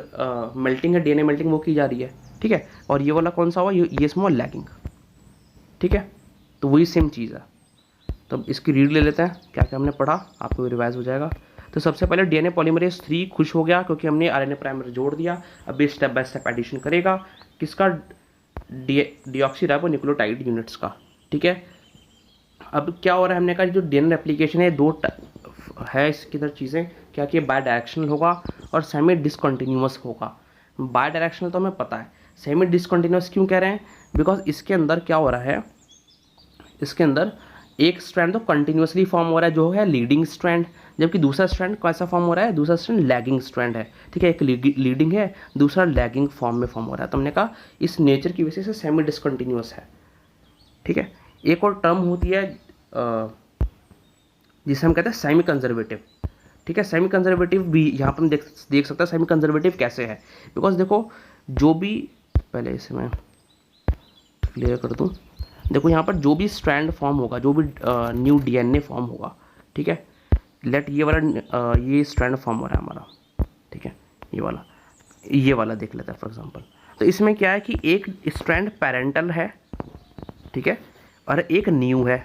मेल्टिंग है, डीएनए मेल्टिंग वो की जा रही है। ठीक है, और ये वाला कौन सा हुआ, ये स्मॉल लैगिंग। ठीक है, तो वही सेम चीज़ है। तो अब इसकी रीड ले लेते हैं, क्या क्या हमने पढ़ा, आपको रिवाइज हो जाएगा। तो सबसे पहले डीएनए पॉलीमरेज 3 खुश हो गया क्योंकि हमने आरएनए प्राइमर जोड़ दिया। अब ये स्टेप बाय स्टेप एडिशन करेगा किसका, डीऑक्सीराइबोन्यूक्लियोटाइड यूनिट्स का। ठीक है, अब क्या हो रहा है, हमने कहा जो डीएनए एप्लीकेशन है, दो है इसके अंदर चीज़ें, क्या कि बाय डायरेक्शनल होगा और सेमी डिसकंटिन्यूअस होगा। बाय डायरेक्शनल तो हमें पता है, सेमी डिसकंटिन्यूअस क्यों कह रहे हैं, बिकॉज इसके अंदर क्या हो रहा है, इसके अंदर एक स्ट्रैंड तो कंटिन्यूसली फॉर्म हो रहा है जो है लीडिंग स्ट्रैंड, जबकि दूसरा स्ट्रैंड कैसा फॉर्म हो रहा है, दूसरा स्ट्रैंड लैगिंग स्ट्रैंड है, ठीक है। एक लीडिंग है, दूसरा लैगिंग फॉर्म में फॉर्म हो रहा है। तो हमने कहा इस नेचर की वजह से सेमी डिसकंटिन्यूअस है, ठीक है। एक और टर्म होती है जिसे हम कहते हैं सेमी कंजर्वेटिव, ठीक है। सेमी कंजर्वेटिव भी यहाँ पर हम देख सकते हैं सेमी कंजर्वेटिव कैसे है, बिकॉज देखो जो भी, पहले इसे मैं क्लियर कर दूँ। देखो यहाँ पर जो भी स्ट्रैंड फॉर्म होगा, जो भी न्यू डीएनए फॉर्म होगा, ठीक है, लेट ये वाला ये स्ट्रैंड फॉर्म हो रहा है हमारा, ठीक है, ये वाला देख लेते हैं फॉर एग्जांपल। तो इसमें क्या है कि एक स्ट्रैंड पैरेंटल है, ठीक है, और एक न्यू है,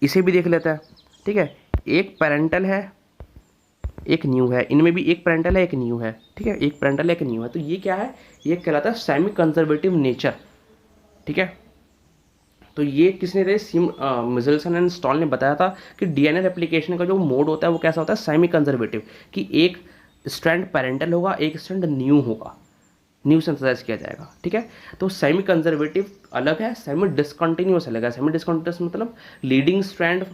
इसे भी देख लेते हैं, ठीक है। एक पैरेंटल है, एक न्यू है, इनमें भी एक पैरेंटल है, एक न्यू है, ठीक है, एक पैरेंटल है, एक न्यू है। तो ये क्या है, ये कहलाता है सेमी कंजर्वेटिव नेचर, ठीक है। तो ये किसने थे, मिचेल्सन एंड स्टॉल ने बताया था कि डीएनए रेप्लिकेशन का जो मोड होता है वो कैसा होता है, सेमी कंजर्वेटिव, कि एक स्ट्रैंड पैरेंटल होगा, एक स्ट्रैंड न्यू होगा, न्यू सिंथेसाइज किया जाएगा, ठीक है। तो सेमी कंजर्वेटिव अलग है, सेमी डिसकंटिन्यूअस अलग है। सेमी डिसकंटिन्यूअस मतलब लीडिंग स्ट्रैंड,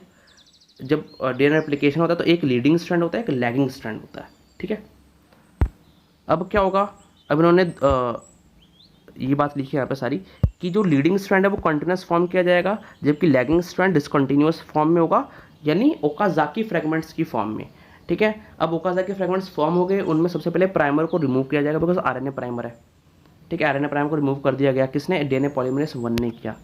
जब डीएनए रेप्लिकेशन होता है तो एक लीडिंग स्ट्रैंड होता है, एक लैगिंग स्ट्रैंड होता है, ठीक है। अब क्या होगा, अब इन्होंने ये बात लिखी है यहाँ पे सारी, कि जो लीडिंग स्ट्रैंड है वो कंटिन्यूस फॉर्म किया जाएगा, जबकि लैगिंग स्ट्रैंड डिसकंटिन्यूअस फॉर्म में होगा, यानी ओकाजाकी फ्रेगमेंट्स की फॉर्म में, ठीक है। अब ओकाजाकी फ्रेगमेंट्स फॉर्म हो गए, उनमें सबसे पहले प्राइमर को रिमूव किया जाएगा, बिकॉज आरएनए प्राइमर है, ठीक है। आरएनए प्राइमर को रिमूव कर दिया गया, किसने, डीएनए पॉलीमरेज 1 ने किया,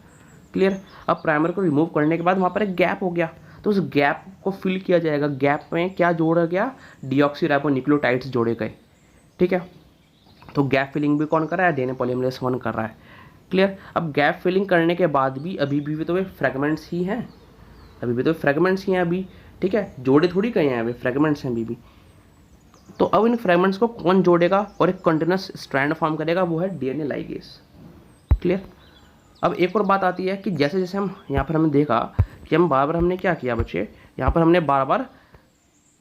क्लियर। अब प्राइमर को रिमूव करने के बाद वहाँ पर एक गैप हो गया, तो उस गैप को फिल किया जाएगा। गैप में क्या जोड़ा गया, डीऑक्सीराइबोन्यूक्लियोटाइड्स जोड़े गए, ठीक है। तो गैप फिलिंग भी कौन कर रहा है, डीएनए पॉलीमरेज 1 कर रहा है, क्लियर। अब गैप फिलिंग करने के बाद भी अभी भी तो वे फ्रेगमेंट्स ही हैं, अभी भी तो फ्रेगमेंट्स ही हैं अभी, ठीक है, जोड़े थोड़ी गए हैं, अभी फ्रेगमेंट्स हैं अभी भी। तो अब इन फ्रेगमेंट्स को कौन जोड़ेगा और एक कंटिन्यूस स्ट्रैंड फॉर्म करेगा, वो है डीएनए लाइगेज, क्लियर। अब एक और बात आती है कि जैसे जैसे हम यहाँ पर हमने देखा कि हम बार बार हमने क्या किया बच्चे, यहाँ पर हमने बार बार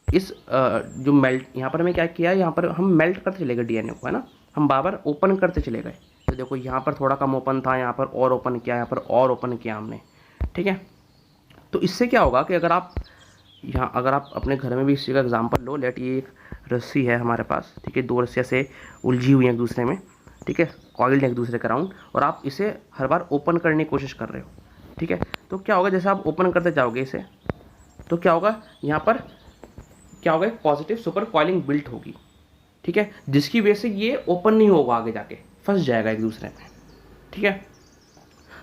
इस जो मेल्ट, यहाँ पर हमें क्या किया, यहाँ पर हम मेल्ट करते चले गए डीएनए को, है ना, हम बार बार ओपन करते चले गए। तो देखो यहाँ पर थोड़ा कम ओपन था, यहाँ पर और ओपन किया, यहाँ पर और ओपन किया हमने, ठीक है। तो इससे क्या होगा कि अगर आप अपने घर में भी इसी का एग्जांपल लो, लेट ये एक रस्सी है हमारे पास, ठीक है, 2 रस्सियाँ से उलझी हुई हैं एक दूसरे में, ठीक है, कॉइल्ड एक दूसरे के राउंड, और आप इसे हर बार ओपन करने की कोशिश कर रहे हो, ठीक है। तो क्या होगा, जैसे आप ओपन करते जाओगे इसे, तो क्या होगा, यहाँ पर क्या होगा, एक पॉजिटिव सुपर कॉइलिंग बिल्ट होगी, ठीक है, जिसकी वजह से ये ओपन नहीं होगा, आगे जाके फंस जाएगा एक दूसरे में, ठीक है।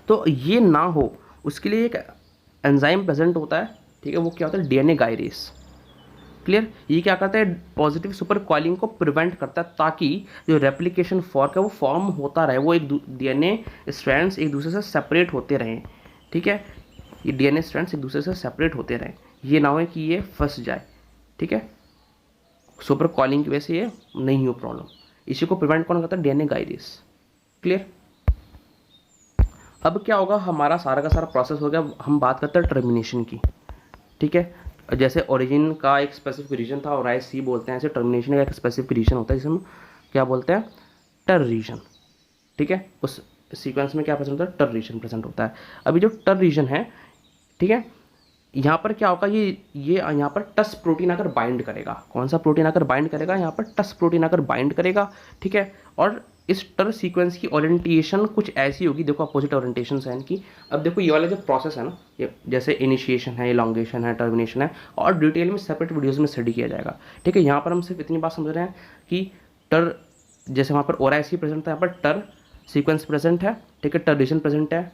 तो ये ना हो उसके लिए एक एंजाइम प्रेजेंट होता है, ठीक है, वो क्या होता है, डीएनए गायरेज, क्लियर। ये क्या करता है, पॉजिटिव सुपर कॉइलिंग को प्रिवेंट करता है, ताकि जो रेप्लिकेशन फॉर्क है वो फॉर्म होता रहे, वो एक डीएनए स्ट्रैंड्स एक दूसरे से सेपरेट होते रहें, ठीक है, ये डीएनए स्ट्रैंड्स एक दूसरे से सेपरेट होते रहें, ये ना हो कि ये फंस जाए, ठीक है, सुपर कॉलिंग की वजह से ये नहीं हो प्रॉब्लम। इसी को प्रिवेंट कौन करता है, डीएनए गायरेज, क्लियर। अब क्या होगा, हमारा सारा का सारा प्रोसेस हो गया, हम बात करते हैं टर्मिनेशन की, ठीक है। जैसे ओरिजिन का एक स्पेसिफिक रीजन था और राइस सी बोलते हैं, ऐसे टर्मिनेशन का एक स्पेसिफिक रीजन होता है जिसे हम क्या बोलते हैं, टर रीजन, ठीक है। उस सीक्वेंस में क्या प्रेजेंट होता है, टर रीजन प्रेजेंट होता है। अभी जो टर रीजन है, ठीक है, यहाँ पर क्या होगा, ये यहाँ पर टस प्रोटीन आकर बाइंड करेगा, कौन सा प्रोटीन आकर बाइंड करेगा, यहाँ पर टस प्रोटीन आकर बाइंड करेगा, ठीक है। और इस टर सीक्वेंस की ओरिएंटेशन कुछ ऐसी होगी, देखो अपोजिट ओरिएंटेशन है इनकी। अब देखो ये वाला जो प्रोसेस है ना, ये जैसे इनिशिएशन है, इलॉन्गेशन है, टर्मिनेशन है, और डिटेल में सेपरेट वीडियोज़ में स्टडी किया जाएगा, ठीक है। यहाँ पर हम सिर्फ इतनी बात समझ रहे हैं कि टर, जैसे वहाँ पर ओराइसी प्रेजेंट था, यहाँ पर टर सीक्वेंस प्रेजेंट है, ठीक है, टर रीजन प्रेजेंट है,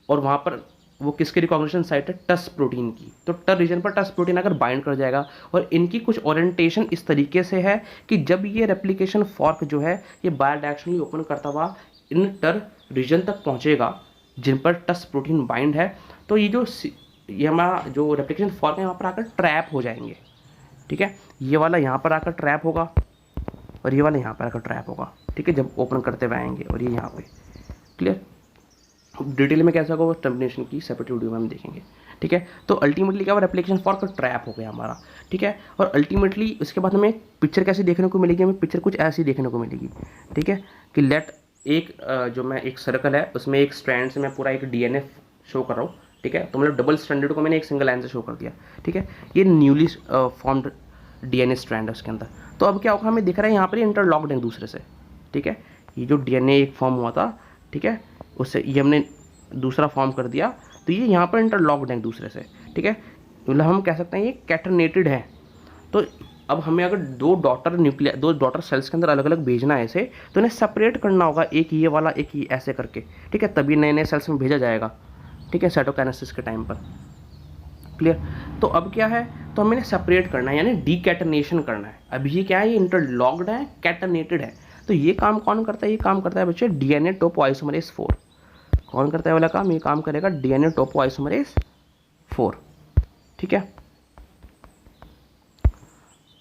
और वहाँ पर वो किसकी रिकॉग्निशन साइट है, टस प्रोटीन की। तो टर रीजन पर टस प्रोटीन अगर बाइंड कर जाएगा, और इनकी कुछ ओरिएंटेशन इस तरीके से है कि जब ये रेप्लिकेशन फॉर्क जो है ये बायोडायरेक्शनली ओपन करता हुआ इन टर रीजन तक पहुंचेगा जिन पर टस प्रोटीन बाइंड है, तो ये हमारा जो रेप्लिकेशन फॉर्क है यहाँ पर आकर ट्रैप हो जाएंगे, ठीक है। ये वाला यहाँ पर आकर ट्रैप होगा और ये वाला यहाँ पर आकर ट्रैप होगा, ठीक है, जब ओपन करते हुए आएंगे, और ये यहाँ पे, क्लियर। डिटेल में कैसा होगा टर्मिनेशन की सेपरेट वीडियो में हम देखेंगे, ठीक है। तो अल्टीमेटली क्या हुआ, रेप्लिकेशन फॉर्क ट्रैप हो गया हमारा, ठीक है। और अल्टीमेटली उसके बाद हमें पिक्चर कैसी देखने को मिलेगी, हमें पिक्चर कुछ ऐसी देखने को मिलेगी, ठीक है, कि लेट एक जो मैं एक सर्कल है उसमें एक स्ट्रैंड से मैं पूरा एक डीएनए शो कर रहा हूँ, ठीक है, तो मतलब डबल स्ट्रैंडेड को मैंने एक सिंगल लाइन से शो कर दिया। ठीक है, ये न्यूली फॉर्म्ड डीएनए स्ट्रैंड है उसके अंदर। तो अब क्या होगा, हमें दिख रहा है यहाँ पर इंटरलॉक्ड है एक दूसरे से। ठीक है, ये जो डीएनए एक फॉर्म हुआ था, ठीक है, उससे ये हमने दूसरा फॉर्म कर दिया, तो ये यहाँ पर इंटरलॉक्ड है एक दूसरे से। ठीक है, मतलब हम कह सकते हैं ये कैटरनेटेड है। तो अब हमें अगर दो डॉटर सेल्स के अंदर अलग अलग भेजना है ऐसे, तो इन्हें सेपरेट करना होगा, एक ये वाला एक ये ऐसे करके। ठीक है, तभी नए नए सेल्स में भेजा जाएगा। ठीक है, साइटोकाइनेसिस के टाइम पर। क्लियर। तो अब क्या है, तो हमें इन्हें सेपरेट करना है, यानी डीकैटनेशन करना है। अब ये क्या है, ये इंटरलॉक्ड है, कैटरनेटेड है। तो ये काम कौन करता है, ये काम करता है बच्चे डीएनए टोपोआइसोमरेज 4। कौन करता है वाला काम, ये काम करेगा डीएनए टोपोआइसोमरेज 4। ठीक है,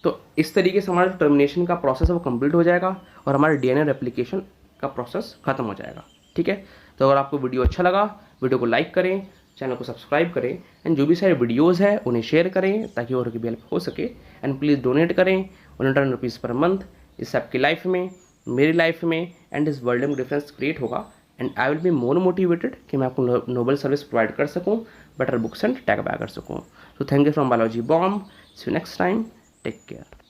तो इस तरीके से हमारा टर्मिनेशन का प्रोसेस है वो कंप्लीट हो जाएगा और हमारा डीएनए रेप्लिकेशन का प्रोसेस खत्म हो जाएगा। ठीक है, तो अगर आपको वीडियो अच्छा लगा, वीडियो को लाइक करें, चैनल को सब्सक्राइब करें, एंड जो भी सारे वीडियोज़ है उन्हें शेयर करें ताकि और की भी हेल्प हो सके। एंड प्लीज़ डोनेट करें 110 रुपीज़ पर मंथ। इससे आपकी लाइफ में, मेरी लाइफ में एंड इस वर्ल्ड में डिफरेंस क्रिएट होगा। And I will be more motivated कि मैं आपको नोबल सर्विस प्रोवाइड कर सकूँ, better books and tag back कर सकूँ। So thank you from biology bomb. See you next time, take care.